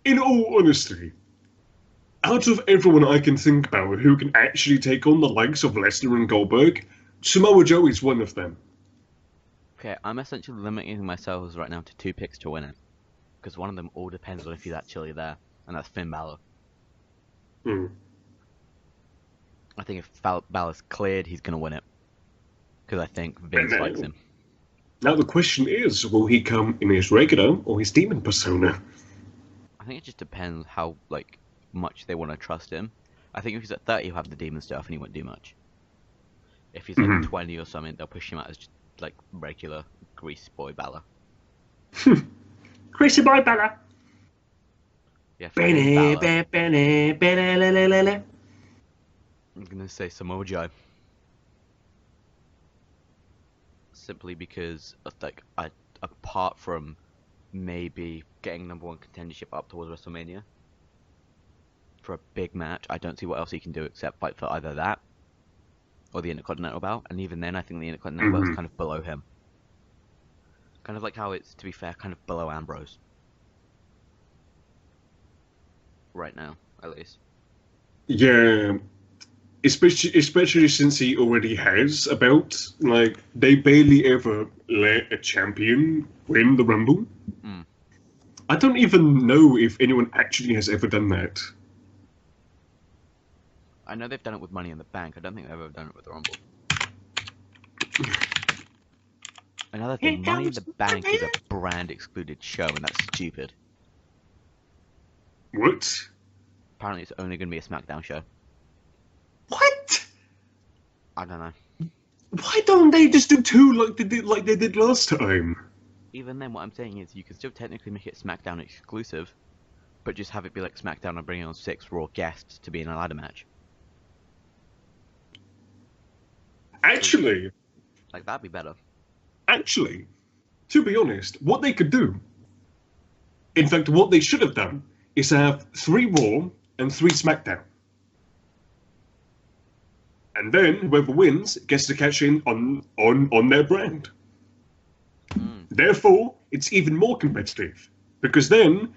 B: in all honesty, out of everyone I can think about who can actually take on the likes of Lesnar and Goldberg, Samoa Joe is one of them.
A: Okay, I'm essentially limiting myself right now to 2 picks to win it, because one of them all depends on if he's actually there, and that's Finn Balor. I think if Balor's cleared, he's gonna win it, because I think Vince likes him.
B: Now the question is, will he come in his regular or his demon persona?
A: I think it just depends how much they want to trust him. I think if he's at 30, he'll have the demon stuff and he won't do much. If he's like 20 or something, they'll push him out as just regular grease boy Balor.
B: Greasy boy Balor.
A: Yeah. Balor. I'm gonna say Samoa Joe. Simply because apart from maybe getting #1 contendership up towards WrestleMania for a big match, I don't see what else he can do except fight for either that or the Intercontinental belt, and even then I think the Intercontinental belt is kind of below him. Kind of like how it's, to be fair, kind of below Ambrose. Right now, at least.
B: Yeah. Especially since he already has a belt. Like, they barely ever let a champion win the Rumble. I don't even know if anyone actually has ever done that.
A: I know they've done it with Money in the Bank. I don't think they've ever done it with the Rumble. Another thing, Money in the Bank is a brand-excluded show, and that's stupid.
B: What?
A: Apparently it's only going to be a SmackDown show.
B: What?
A: I don't know.
B: Why don't they just do 2 like they did last time?
A: Even then, what I'm saying is you can still technically make it SmackDown exclusive, but just have it be like SmackDown and bring on 6 Raw guests to be in a ladder match.
B: Actually,
A: that'd be better.
B: Actually, to be honest, what they could do, in fact, what they should have done, is have 3 Raw and 3 SmackDown. And then whoever wins gets to cash in on their brand. Therefore, it's even more competitive. Because then,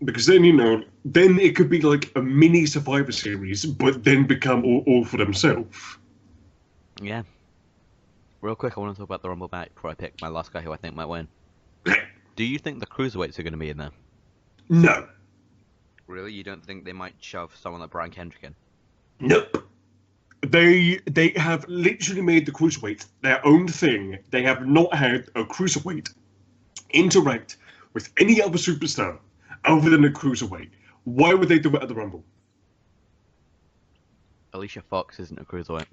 B: then it could be like a mini Survivor Series, but then become all for themselves.
A: Yeah. Real quick, I want to talk about the Rumble match before I pick my last guy who I think might win. Do you think the Cruiserweights are going to be in there?
B: No.
A: Really? You don't think they might shove someone like Brian Kendrick in?
B: Nope. They have literally made the Cruiserweight their own thing. They have not had a Cruiserweight interact with any other superstar other than a Cruiserweight. Why would they do it at the Rumble?
A: Alicia Fox isn't a Cruiserweight.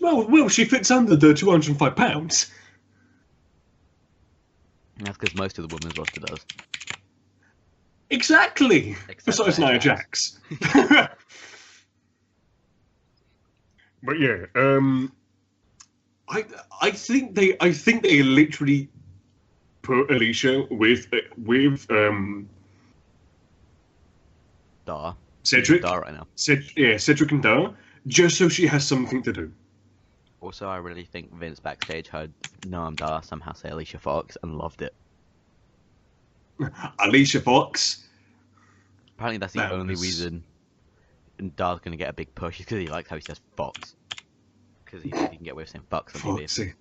B: Well, she fits under the 205 pounds.
A: That's because most of the women's roster does.
B: Exactly. Besides Nia Jax. But yeah, I think they literally put Alicia with
A: Dar.
B: Cedric.
A: Dar right now.
B: Cedric and Dar, just so she has something to do.
A: Also, I really think Vince backstage heard Noam Dar somehow say Alicia Fox and loved it.
B: Alicia Fox.
A: Apparently that's the only reason Dar's going to get a big push, is because he likes how he says Fox. Because he can get away with saying Fox on TV.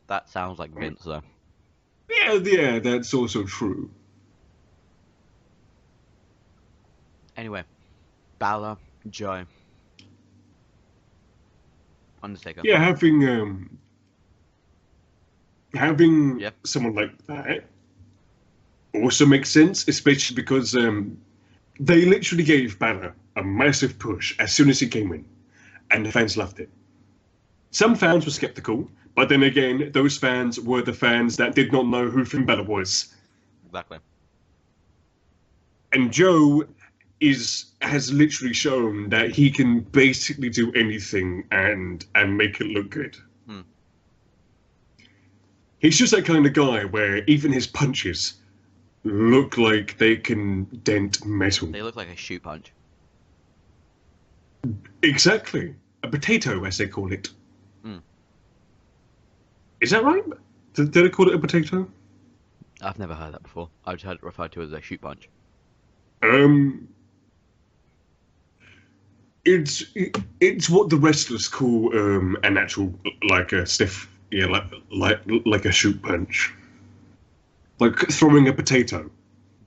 A: That sounds like Vince, though.
B: Yeah, that's also true.
A: Anyway, Balor, Joe, Undertaker.
B: Yeah, having someone like that also makes sense, especially because they literally gave Balor a massive push as soon as he came in, and the fans loved it. Some fans were skeptical, but then again, those fans were the fans that did not know who Finn Balor was.
A: Exactly.
B: And Joe has literally shown that he can basically do anything and make it look good. He's just that kind of guy where even his punches look like they can dent metal.
A: They look like a shoot punch.
B: Exactly. A potato, as they call it.
A: Mm.
B: Is that right? Did they call it a potato?
A: I've never heard that before. I've just heard it referred to as a shoot punch.
B: It's what the wrestlers call an actual, like a stiff, like a shoot punch, like throwing a potato.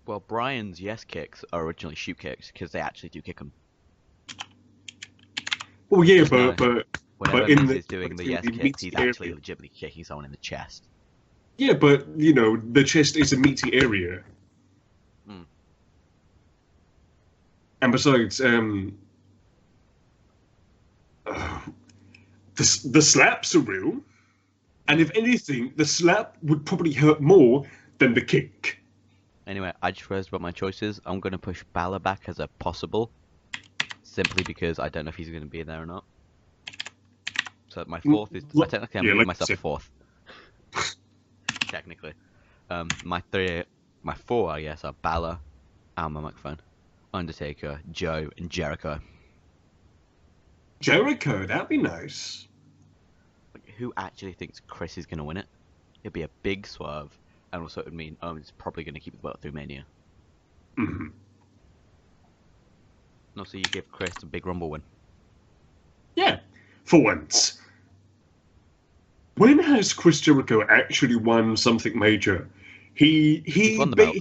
A: Well, Brian's yes kicks are originally shoot kicks because they actually do kick them.
B: Well, yeah,
A: Whenever Miz is doing the yes kicks, he's actually legitimately kicking someone in the chest.
B: Yeah, but you know the chest is a meaty area.
A: Mm.
B: And besides, the slaps are real, and if anything, the slap would probably hurt more than the kick.
A: Anyway, I just realized about my choices. I'm going to push Balor back as a possible, simply because I don't know if he's going to be there or not. So my fourth is technically I'm giving myself a fourth. Technically, my four, I guess, are Balor, Alma McFun, Undertaker, Joe, and Jericho.
B: Jericho, that'd be nice.
A: Who actually thinks Chris is going to win it? It'd be a big swerve, and also it would mean Owen's probably going to keep the belt through Mania.
B: Mm-hmm.
A: And also, you give Chris a big Rumble win.
B: Yeah, for once. When has Chris Jericho actually won something major? He
A: won the belt.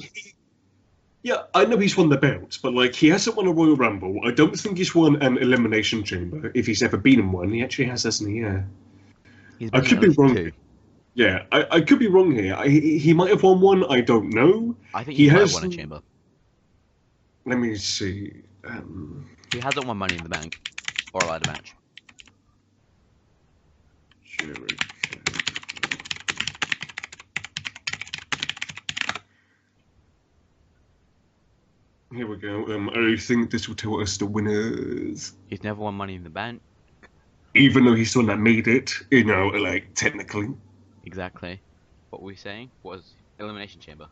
B: Yeah, I know he's won the belt, but like he hasn't won a Royal Rumble. I don't think he's won an Elimination Chamber. If he's ever been in one, he actually has, hasn't he? Yeah. I could be wrong.
A: Two.
B: Yeah, I could be wrong here. He might have won one. I don't know.
A: I think he might have won a chamber.
B: Let me see.
A: He hasn't won Money in the Bank or a ladder match.
B: Jericho. Here we go. I think this will tell us the winners.
A: He's never won Money in the Bank.
B: Even though he's the one that made it, you know, like, technically.
A: Exactly. What were we saying? Was Elimination Chamber.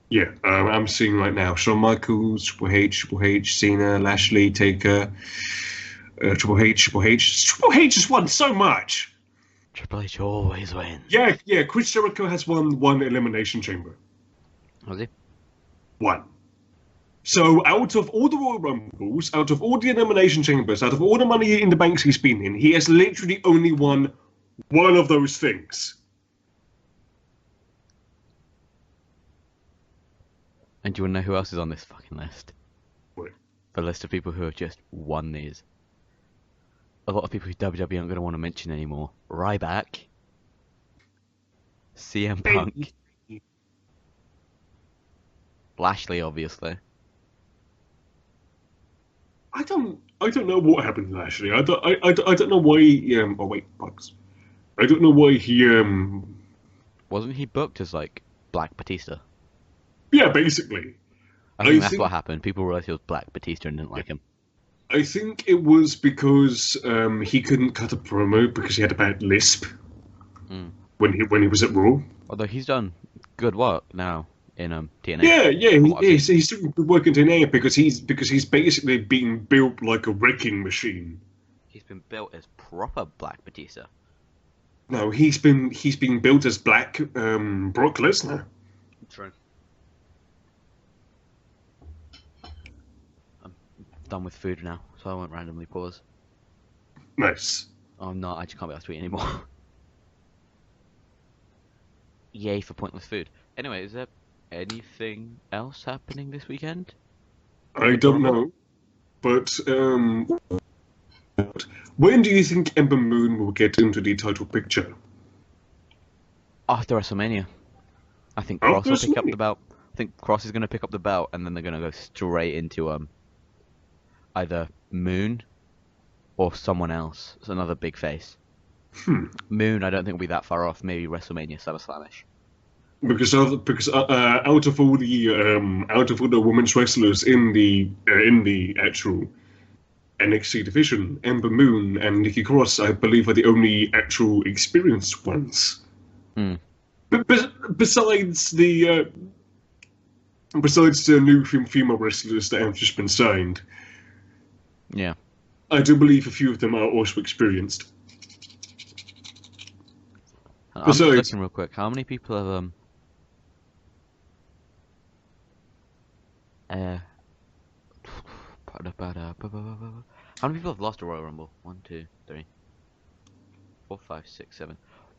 B: Yeah, I'm seeing right now. Shawn Michaels, Triple H, Cena, Lashley, Taker, Triple H. Triple H has won so much!
A: Triple H always wins.
B: Yeah, Chris Jericho has won one Elimination Chamber.
A: Was he?
B: One. So out of all the Royal Rumbles, out of all the Elimination Chambers, out of all the Money in the Banks he's been in, he has literally only won one of those things.
A: And do you want to know who else is on this fucking list?
B: What?
A: The list of people who have just won these. A lot of people who WWE aren't going to want to mention anymore. Ryback. CM Punk. Lashley, obviously.
B: I don't know what happened to Lashley. I don't know why he, oh wait, bugs. I don't know why he
A: Wasn't he booked as like Black Batista?
B: Yeah, basically.
A: I think that's what happened. People realized he was Black Batista and didn't like him.
B: I think it was because he couldn't cut a promo because he had a bad lisp when he was at Raw.
A: Although he's done good work now in TNA.
B: Yeah, he's doing good work in TNA because he's basically being built like a wrecking machine.
A: He's been built as proper Black Batista.
B: No, he's been built as Black Brock Lesnar.
A: True. I'm done with food now, so I won't randomly pause.
B: Nice.
A: Oh, I'm not. I just can't be able to eat anymore. Yay for pointless food. Anyway, is there anything else happening this weekend?
B: I don't know, but when do you think Ember Moon will get into the title picture?
A: After WrestleMania. I think Cross will pick up the belt. I think Cross is going to pick up the belt, and then they're going to go straight into either Moon or someone else. It's another big face. Moon, I don't think will be that far off. Maybe WrestleMania, SummerSlam-ish.
B: Because out of all the women's wrestlers in the actual NXT division. Ember Moon and Nikki Cross, I believe, are the only actual experienced ones.
A: Mm.
B: But besides the new female wrestlers that have just been signed,
A: Yeah,
B: I do believe a few of them are also experienced.
A: I'm just looking real quick. How many people have how many people have lost a Royal Rumble? 1, 2, 3, 4, 5, 6, 7.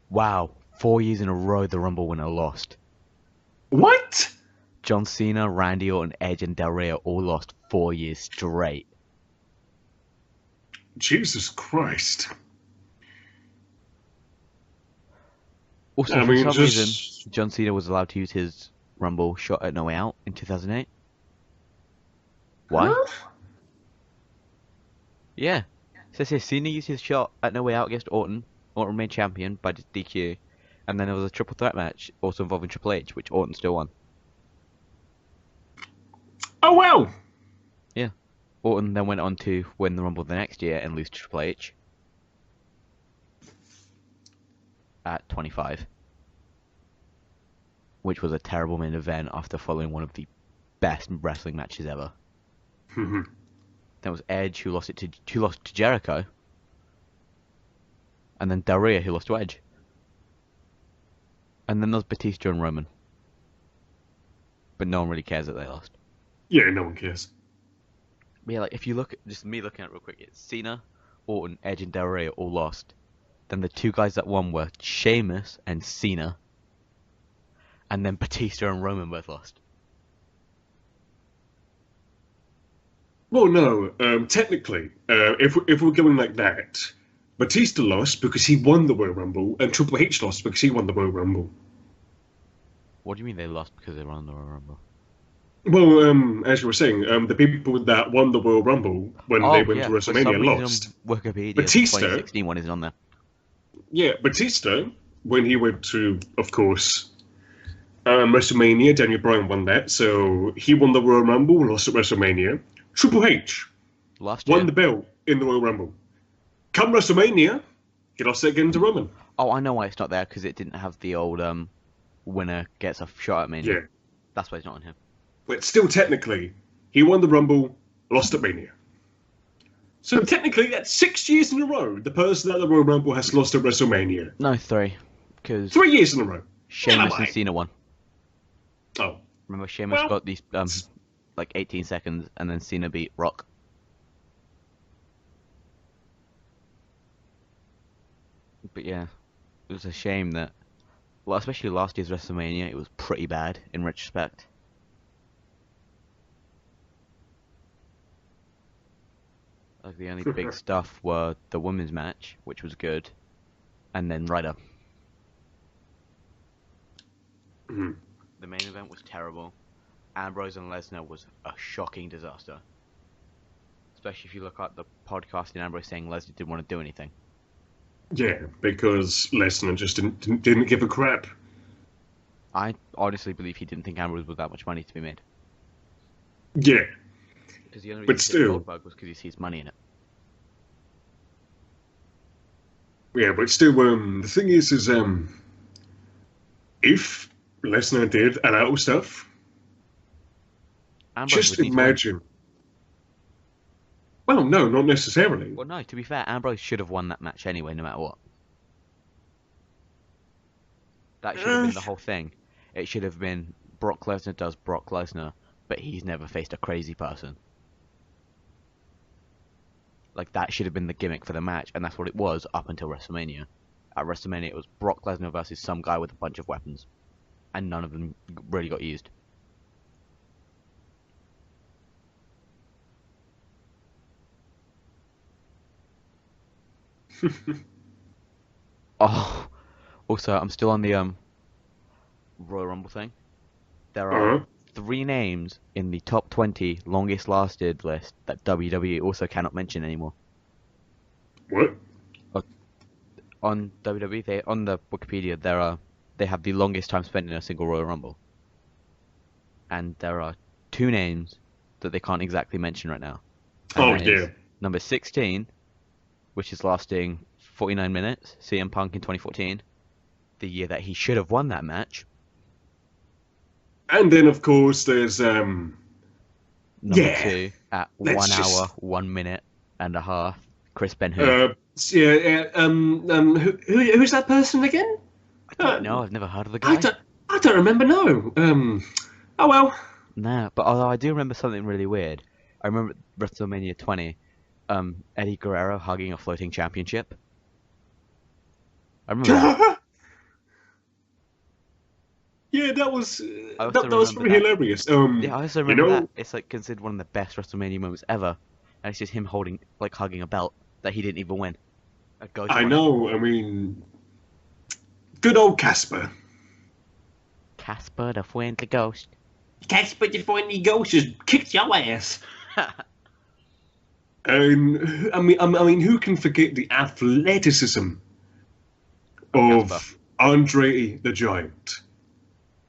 A: Wow, 4 years in a row the Rumble winner lost.
B: What?
A: John Cena, Randy Orton, Edge, and Del Rio all lost 4 years straight.
B: Jesus Christ.
A: Also, for some reason, John Cena was allowed to use his Rumble shot at No Way Out in 2008. Why?
B: Huh?
A: Yeah. It says here, Cena used his shot at No Way Out against Orton. Orton remained champion by DQ. And then there was a triple threat match, also involving Triple H, which Orton still won.
B: Oh, wow.
A: Yeah. Orton then went on to win the Rumble the next year and lose to Triple H. At 25. Which was a terrible main event after following one of the best wrestling matches ever. There was Edge who lost to Jericho. And then Del Rio who lost to Edge. And then there's Batista and Roman. But no one really cares that they lost.
B: Yeah, no one cares.
A: But yeah, like if you look at just me looking at it real quick, it's Cena, Orton, Edge, and Del Rio all lost. Then the two guys that won were Sheamus and Cena. And then Batista and Roman both lost.
B: Well, no. Technically, if we're going like that, Batista lost because he won the Royal Rumble, and Triple H lost because he won the Royal Rumble.
A: What do you mean they lost because they won the Royal Rumble?
B: Well, as you were saying, the people that won the Royal Rumble when they went to WrestleMania lost.
A: Wikipedia,
B: Batista,
A: the 2016 one isn't on there.
B: Yeah, Batista, when he went to, of course, WrestleMania, Daniel Bryan won that, so he won the Royal Rumble, lost at WrestleMania. Triple H won the belt in the Royal Rumble. Come WrestleMania, he lost it again to Roman.
A: Oh, I know why it's not there, because it didn't have the old winner gets a shot at Mania.
B: Yeah.
A: That's why it's not on him.
B: But still, technically, he won the Rumble, lost at Mania. So technically, that's 6 years in a row the person at the Royal Rumble has lost at WrestleMania.
A: No, 3. Because
B: 3 years in a row.
A: Sheamus and Cena won.
B: Oh.
A: Remember, Sheamus got these, like 18 seconds, and then Cena beat Rock. But yeah, it was a shame that, well, especially last year's WrestleMania, it was pretty bad in retrospect. Like the only big stuff were the women's match, which was good, and then Ryder.
B: Mm-hmm.
A: The main event was terrible. Ambrose and Lesnar was a shocking disaster. Especially if you look at the podcast in Ambrose saying Lesnar didn't want to do anything.
B: Yeah, because Lesnar just didn't give a crap.
A: I honestly believe he didn't think Ambrose was that much money to be made.
B: Yeah.
A: Because the only
B: but
A: reason
B: still,
A: Goldberg was because he sees money in it.
B: Yeah, but still, the thing is if Lesnar did allow stuff,
A: Ambrose
B: just imagine. Well, no, not necessarily.
A: Well, no, to be fair, Ambrose should have won that match anyway, no matter what. That should have been the whole thing. It should have been Brock Lesnar does Brock Lesnar, but he's never faced a crazy person. Like, that should have been the gimmick for the match, and that's what it was up until WrestleMania. At WrestleMania, it was Brock Lesnar versus some guy with a bunch of weapons. And none of them really got used. Oh, also, I'm still on the Royal Rumble thing. There are 3 names in the top 20 longest lasted list that WWE also cannot mention anymore.
B: What?
A: On WWE, on the Wikipedia, they have the longest time spent in a single Royal Rumble. And there are 2 names that they can't exactly mention right now.
B: And
A: Number 16, which is lasting 49 minutes, CM Punk in 2014, the year that he should have won that match.
B: And then, of course, there's
A: Number 2 at 1 hour, 1 minute and a half, Chris Benoit.
B: Who's that person again?
A: I don't know. I've never heard of the guy.
B: I don't remember. No. Oh well.
A: Nah, but although I do remember something really weird. I remember WrestleMania 20, Eddie Guerrero hugging a floating championship. I remember that.
B: Yeah, that was pretty hilarious.
A: Yeah, I also remember that. It's like considered one of the best WrestleMania moments ever, and it's just him hugging a belt that he didn't even win.
B: I know. I mean, good old Casper.
A: Casper the Friendly Ghost.
B: Casper the Friendly Ghost just kicked your ass. And I mean, who can forget the athleticism of
A: Casper.
B: Andre the Giant?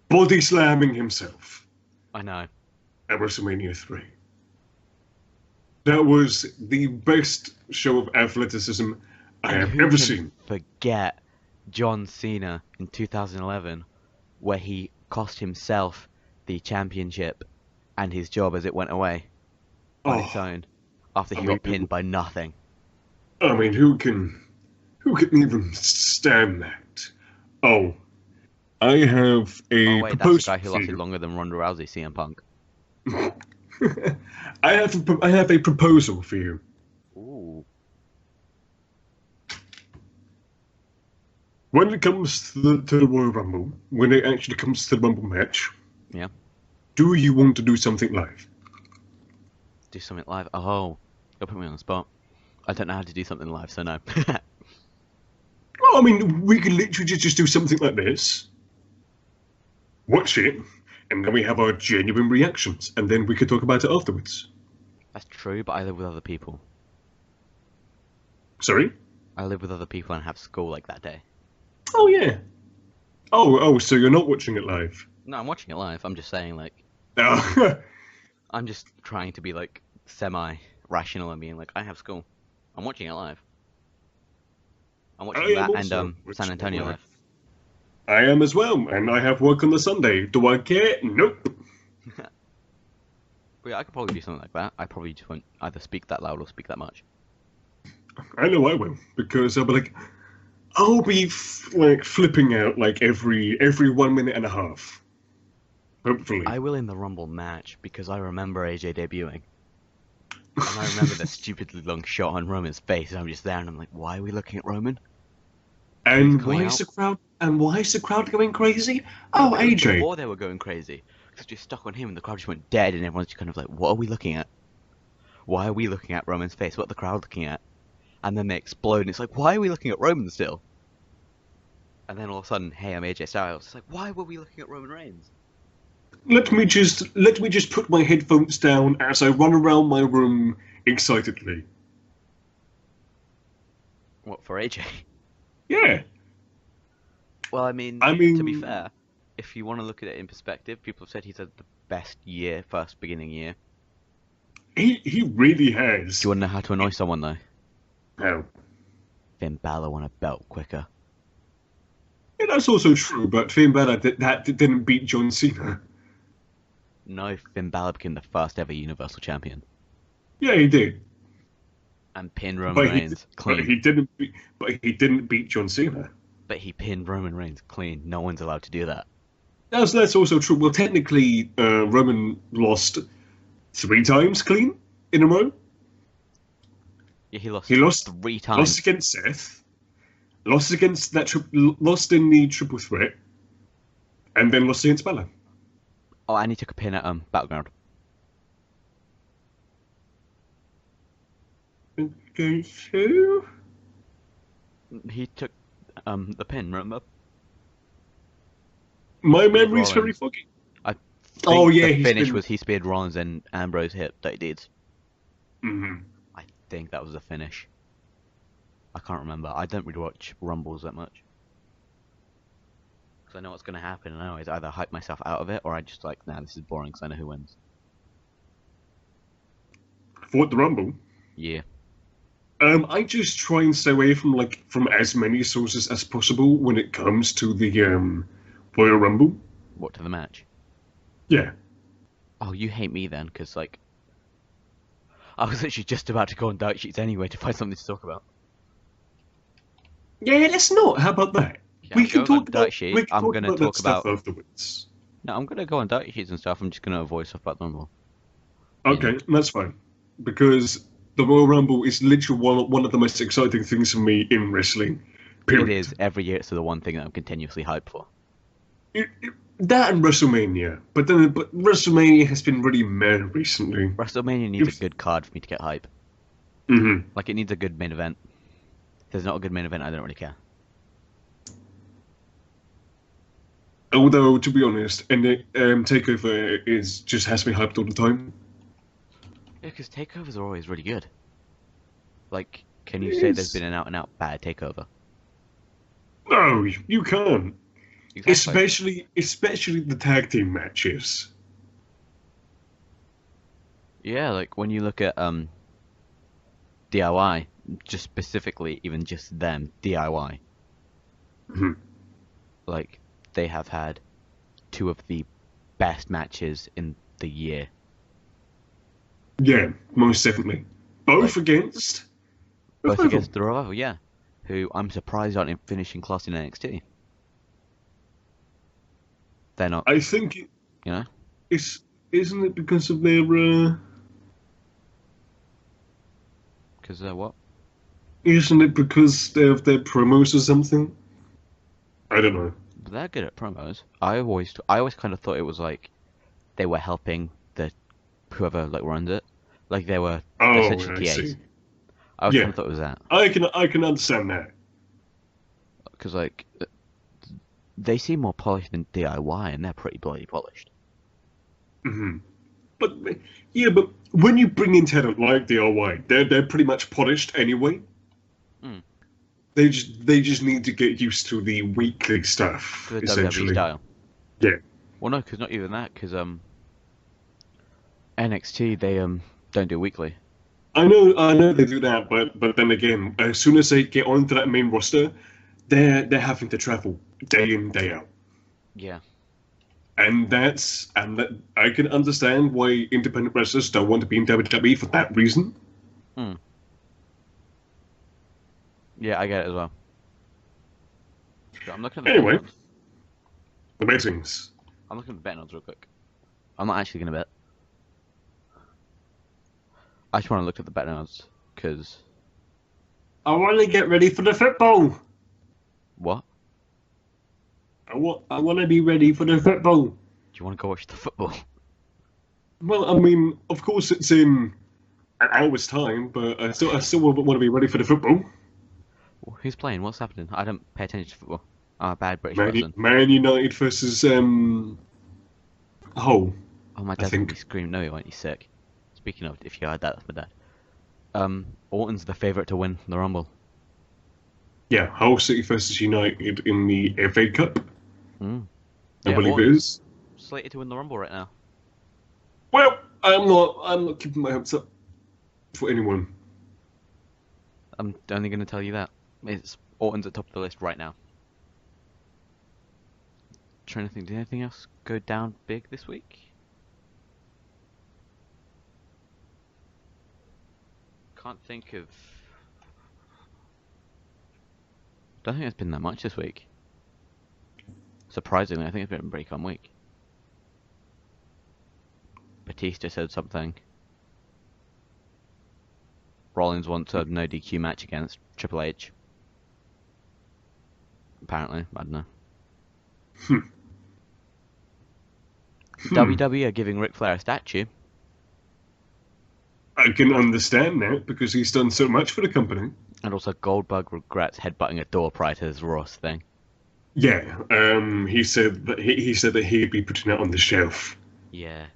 B: Body slamming himself.
A: I know.
B: At WrestleMania 3. That was the best show of athleticism I have ever seen.
A: Forget John Cena in 2011, where he cost himself the championship and his job as it went away on its own after he got pinned by nothing.
B: I mean, who can even stand that? Oh. I have a proposal.
A: That's the guy who lasted longer than Ronda Rousey, CM Punk.
B: I have a proposal for you.
A: Ooh.
B: When it comes to the Royal Rumble, when it actually comes to the Rumble match,
A: yeah,
B: do you want to do something live?
A: Do something live? Oh, you'll put me on the spot. I don't know how to do something live, so no.
B: Well, I mean, we could literally just do something like this. Watch it, and then we have our genuine reactions, and then we could talk about it afterwards.
A: That's true, but I live with other people.
B: Sorry?
A: I live with other people and have school like that day.
B: Oh, yeah. Oh, so you're not watching it live?
A: No, I'm watching it live. I'm just saying, like...
B: Oh.
A: I'm just trying to be, like, semi-rational and being like, I have school. I'm watching it live. I'm watching that and San Antonio live.
B: I am as well, and I have work on the Sunday. Do I care? Nope.
A: But yeah, I could probably do something like that. I probably just won't either speak that loud or speak that much.
B: I know I will, because I'll be flipping out like every 1 minute and a half. Hopefully.
A: I will in the Rumble match, because I remember AJ debuting. And I remember the stupidly long shot on Roman's face, and I'm just there, and I'm like, why are we looking at Roman?
B: And why is the crowd going crazy? Oh, AJ.
A: Before they were going crazy, because just stuck on him, and the crowd just went dead, and everyone's just kind of like, what are we looking at? Why are we looking at Roman's face? What are the crowd looking at? And then they explode, and it's like, why are we looking at Roman still? And then all of a sudden, hey, I'm AJ Styles. It's like, why were we looking at Roman Reigns?
B: Let me just put my headphones down as I run around my room excitedly.
A: What, for AJ?
B: Yeah.
A: Well, I mean, to be fair, if you want to look at it in perspective, people have said he's had the best year, first beginning year.
B: He really has.
A: Do you want to know how to annoy someone, though?
B: How?
A: Finn Balor won a belt quicker.
B: Yeah, that's also true, but Finn Balor didn't beat John Cena.
A: No, Finn Balor became the first ever Universal Champion.
B: Yeah, he did.
A: And pinned Roman Reigns clean.
B: But he didn't beat John Cena.
A: But he pinned Roman Reigns clean. No one's allowed to do that.
B: That's also true. Well, technically, Roman lost 3 times clean in a row.
A: Yeah, he lost 3 times.
B: Lost against Seth. Lost against lost in the triple threat. And then lost against Balor.
A: Oh, and he took a pin at Battleground.
B: Against who?
A: He took the pin, remember?
B: My memory's very foggy.
A: I think the finish was he speared Rollins and Ambrose hit that he did.
B: Mm-hmm.
A: I think that was the finish. I can't remember. I don't really watch Rumbles that much. Because I know what's going to happen, and I always either hype myself out of it, or I just like, nah, this is boring because I know who wins.
B: For the Rumble?
A: Yeah.
B: I just try and stay away from as many sources as possible when it comes to the Royal Rumble.
A: What, to the match?
B: Yeah.
A: Oh, you hate me then, because like I was actually just about to go on dirt sheets anyway to find something to talk about.
B: Yeah, let's not. How about that?
A: Yeah,
B: we can talk about.
A: Sheet.
B: We can
A: I'm
B: talk
A: gonna
B: about
A: talk
B: that stuff
A: about
B: afterwards.
A: No, I'm gonna go on dirt sheets and stuff. I'm just gonna avoid stuff about the Rumble.
B: Okay, that's fine. Because the Royal Rumble is literally one of the most exciting things for me in wrestling. Period.
A: It is. Every year it's the one thing that I'm continuously hyped for.
B: That and WrestleMania. But WrestleMania has been really meh recently.
A: WrestleMania needs a good card for me to get hype.
B: Mm-hmm.
A: Like, it needs a good main event. If there's not a good main event, I don't really care.
B: Although, to be honest, and Takeover has me hyped all the time.
A: Yeah, because takeovers are always really good. Like, can you say there's been an out-and-out bad takeover?
B: No, you can't.
A: Exactly.
B: Especially the tag team matches.
A: Yeah, like when you look at DIY, just specifically, even just them, DIY.
B: Mm-hmm.
A: Like, they have had two of the best matches in the year.
B: Yeah, most definitely. Both against
A: the Revival, yeah. Who I'm surprised aren't in finishing class in NXT. They're not.
B: I think
A: you know.
B: Isn't it because of their
A: Because what?
B: Isn't it because of their promos or something? I don't know.
A: But they're good at promos. I always kind of thought it was like they were helping the whoever like runs it, like they were essentially TAs. I always kind of thought it was that.
B: I can understand that.
A: Because like they seem more polished than DIY, and they're pretty bloody polished.
B: Mm-hmm. But when you bring in talent like DIY, they're pretty much polished anyway.
A: Mm.
B: They just need to get used to the weekly stuff,
A: the
B: essentially.
A: WWE style.
B: Yeah.
A: Well, no, because not even that. Because NXT they don't do weekly.
B: I know they do that, but then again, as soon as they get onto that main roster, they're having to travel day in, day out.
A: Yeah.
B: And that I can understand why independent wrestlers don't want to be in WWE for that reason.
A: Hmm. Yeah, I get it as well. So I'm looking at
B: the bettings.
A: I'm looking at the betting odds real quick. I'm not actually gonna bet. I just want to look at the betting odds because
B: I want to get ready for the football.
A: What?
B: I want to be ready for the football.
A: Do you want to go watch the football?
B: Well, I mean, of course it's in an hour's time, but I still want to be ready for the football.
A: Who's playing? What's happening? I don't pay attention to football. I'm a bad British person.
B: Man United versus Hull.
A: Oh, my dad will be screaming. No, he won't. He's sick. Speaking of, if you heard that, that's my dad. Orton's the favourite to win the Rumble.
B: Yeah, Hull City versus United in the FA Cup.
A: Mm.
B: I believe it is.
A: Slated to win the Rumble right now.
B: Well, I'm not keeping my hopes up for anyone.
A: I'm only going to tell you that. Orton's at top of the list right now. Trying to think, did anything else go down big this week? Can't think of... Don't think there's been that much this week. Surprisingly, I think it's been a pretty calm week. Batista said something. Rollins wants a no DQ match against Triple H. Apparently, I don't know. WWE are giving Ric Flair a statue.
B: I can understand that because he's done so much for the company.
A: And also Goldberg regrets headbutting a door prior to his Ross thing.
B: Yeah, he said that he'd be putting it on the shelf.
A: Yeah.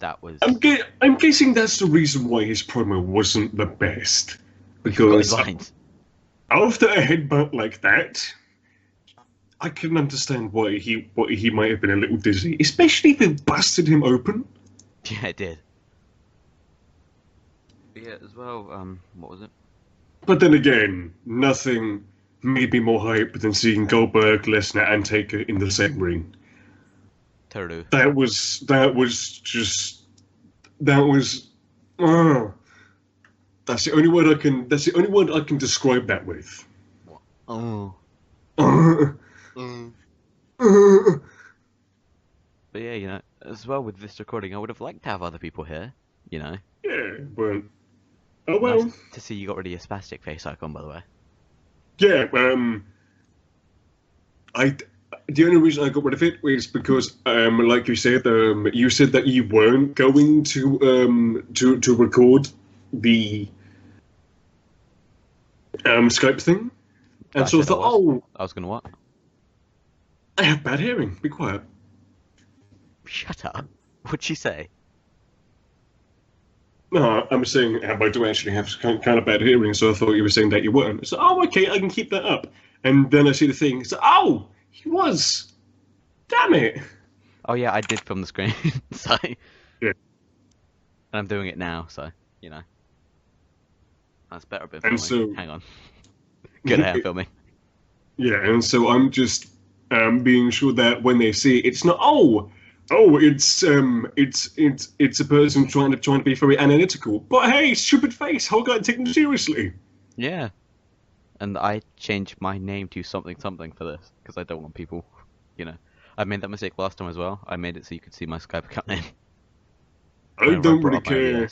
A: That was...
B: I'm guessing that's the reason why his promo wasn't the best. Because after a headbutt like that, I can understand why he might have been a little dizzy, especially if it busted him open.
A: Yeah, it did. Yeah, as well. What was it?
B: But then again, nothing made me more hype than seeing Goldberg, Lesnar, and Taker in the same ring.
A: Totally.
B: That was just that was. Uh, that's the only word I can. That's the only word I can describe that with.
A: What? Oh. But yeah, as well with this recording, I would have liked to have other people here.
B: Yeah, but oh well.
A: Nice to see you got rid of your spastic face icon, by the way.
B: Yeah, the only reason I got rid of it was because, like you said that you weren't going to record the Skype thing, and so I thought,
A: I was gonna what?
B: I have bad hearing. Be quiet.
A: Shut up. What'd she say?
B: No, I'm saying I do actually have kind of bad hearing, so I thought you were saying that you weren't. So, okay, I can keep that up. And then I see the thing. So, he was. Damn it.
A: Oh yeah, I did film the screen. So.
B: Yeah.
A: And I'm doing it now, so that's better bit filming.
B: And so,
A: hang on. Good hair filming.
B: Yeah, and so I'm just being sure that when they see it, it's not it's a person trying to be very analytical. But hey, stupid face, how can I take them seriously?
A: Yeah. And I changed my name to something for this because I don't want people, I made that mistake last time as well. I made it so you could see my Skype account name.
B: I don't really care.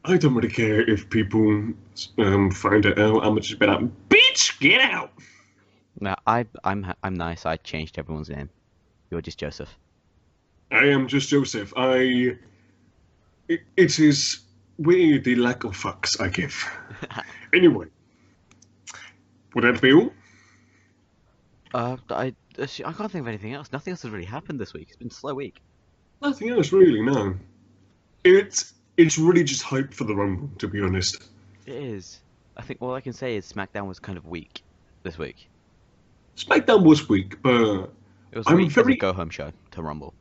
B: I don't really care if people find it out. I'm just like, bitch, get out.
A: No, I'm nice. I changed everyone's name. You're just Joseph.
B: I am just Joseph. It is weird the lack of fucks I give. Anyway, would that be all?
A: I can't think of anything else. Nothing else has really happened this week. It's been a slow week.
B: Nothing else really, no. It's really just hype for the Rumble, to be honest.
A: It is. I think all I can say is SmackDown was kind of weak this week.
B: SmackDown was weak, but
A: it was weak as a go-home show to Rumble.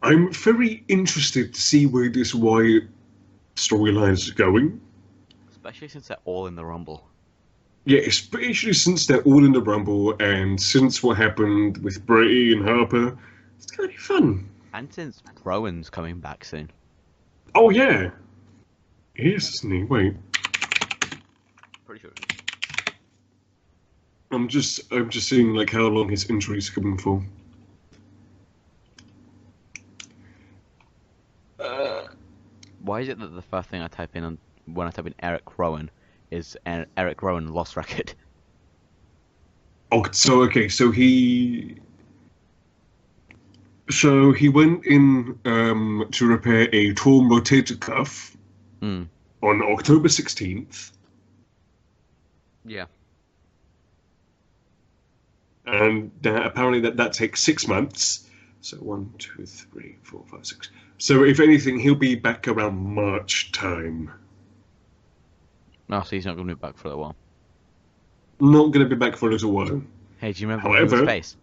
B: I'm very interested to see where this Wyatt storyline is going.
A: Especially since they're all in the Rumble.
B: Yeah, especially since they're all in the Rumble, and since what happened with Bray and Harper, it's gonna be fun.
A: And since Rowan's coming back soon.
B: Oh yeah, he is, isn't he? Wait.
A: Pretty sure.
B: I'm just seeing like how long his injury's coming for.
A: Why is it that the first thing I type in when I type in Eric Rowan is Eric Rowan lost record?
B: Oh, so he went in to repair a torn rotator cuff on October 16th.
A: Yeah.
B: And apparently that takes 6 months. So 1, 2, 3, 4, 5, 6. So if anything, he'll be back around March time.
A: No, so he's not going to be back for a while.
B: Not going to be back for a little while.
A: Hey, do you remember his face?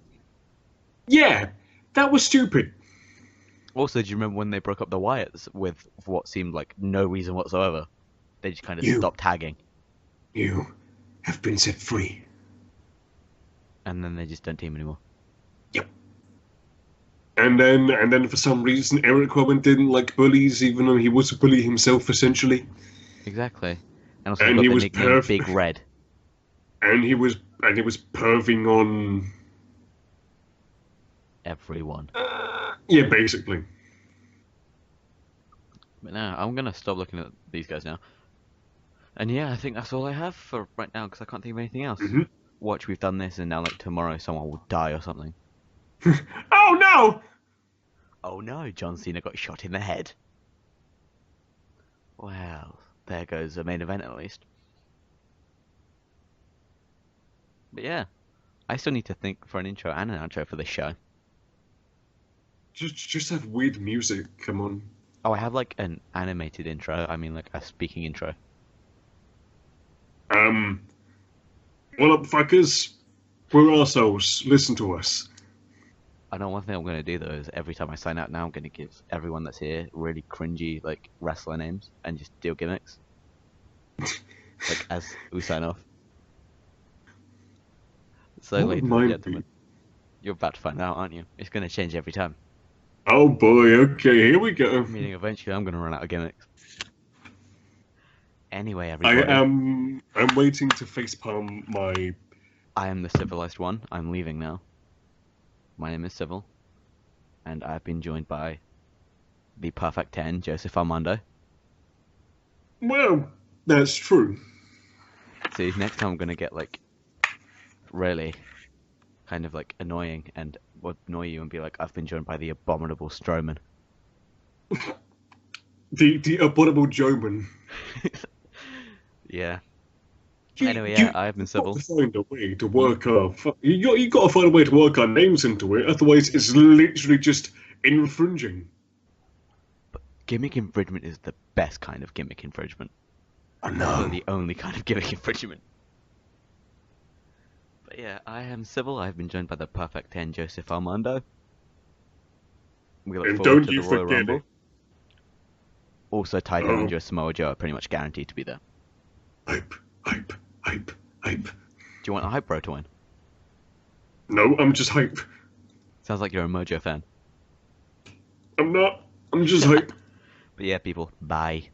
B: Yeah, that was stupid.
A: Also, do you remember when they broke up the Wyatts with what seemed like no reason whatsoever? They just kind of stopped tagging.
B: You have been set free.
A: And then they just don't team anymore.
B: Yep. And then for some reason Eric Rowan didn't like bullies, even though he was a bully himself, essentially.
A: Exactly. And also he was nickname Big Red.
B: And he was perving on
A: everyone.
B: Yeah, basically.
A: But now I'm gonna stop looking at these guys now. And yeah, I think that's all I have for right now because I can't think of anything else.
B: Mm-hmm.
A: Watch, we've done this, and now like tomorrow someone will die or something.
B: Oh no!
A: Oh no, John Cena got shot in the head. Well, there goes the main event at least. But yeah, I still need to think for an intro and an outro for this show.
B: Just have weird music, come on.
A: Oh, I have like an animated intro, I mean like a speaking intro.
B: What up, fuckers? We're arseholes. Listen to us.
A: I know one thing I'm going to do though is every time I sign out now, I'm going to give everyone that's here really cringy like wrestler names and just deal gimmicks. Like, as we sign off. So,
B: What
A: ladies
B: would
A: and
B: mine
A: gentlemen, you're about to find out, aren't you? It's going to change every time.
B: Oh boy, okay, here we go.
A: Meaning eventually I'm going to run out of gimmicks. Anyway,
B: I
A: everybody.
B: am. I'm waiting to facepalm my.
A: I am the civilized one. I'm leaving now. My name is Civil, and I've been joined by the Perfect 10, Joseph Armando.
B: Well, that's true.
A: See, next time I'm going to get, like, really kind of, like, annoying and would annoy you and be like, I've been joined by the abominable Strowman.
B: The abominable Joman.
A: Yeah.
B: You,
A: Anyway,
B: you,
A: yeah, I have been
B: you've got
A: Civil.
B: to find a way to work our. You got to find a way to work our names into it. Otherwise, it's literally just infringing.
A: But gimmick infringement is the best kind of gimmick infringement.
B: I know.
A: Also the only kind of gimmick infringement. But yeah, I am Civil. I've been joined by the Perfect 10, Joseph Armando. We look
B: And
A: forward
B: don't
A: to
B: you
A: the Royal
B: forget
A: Rumble.
B: it.
A: Also, Ty Dillinger and Samoa Joe are pretty much guaranteed to be there.
B: Hype, hype, hype, hype.
A: Do you want a hype bro to win?
B: No, I'm just hype.
A: Sounds like you're a Mojo fan.
B: I'm not. I'm just hype.
A: But yeah, people, bye.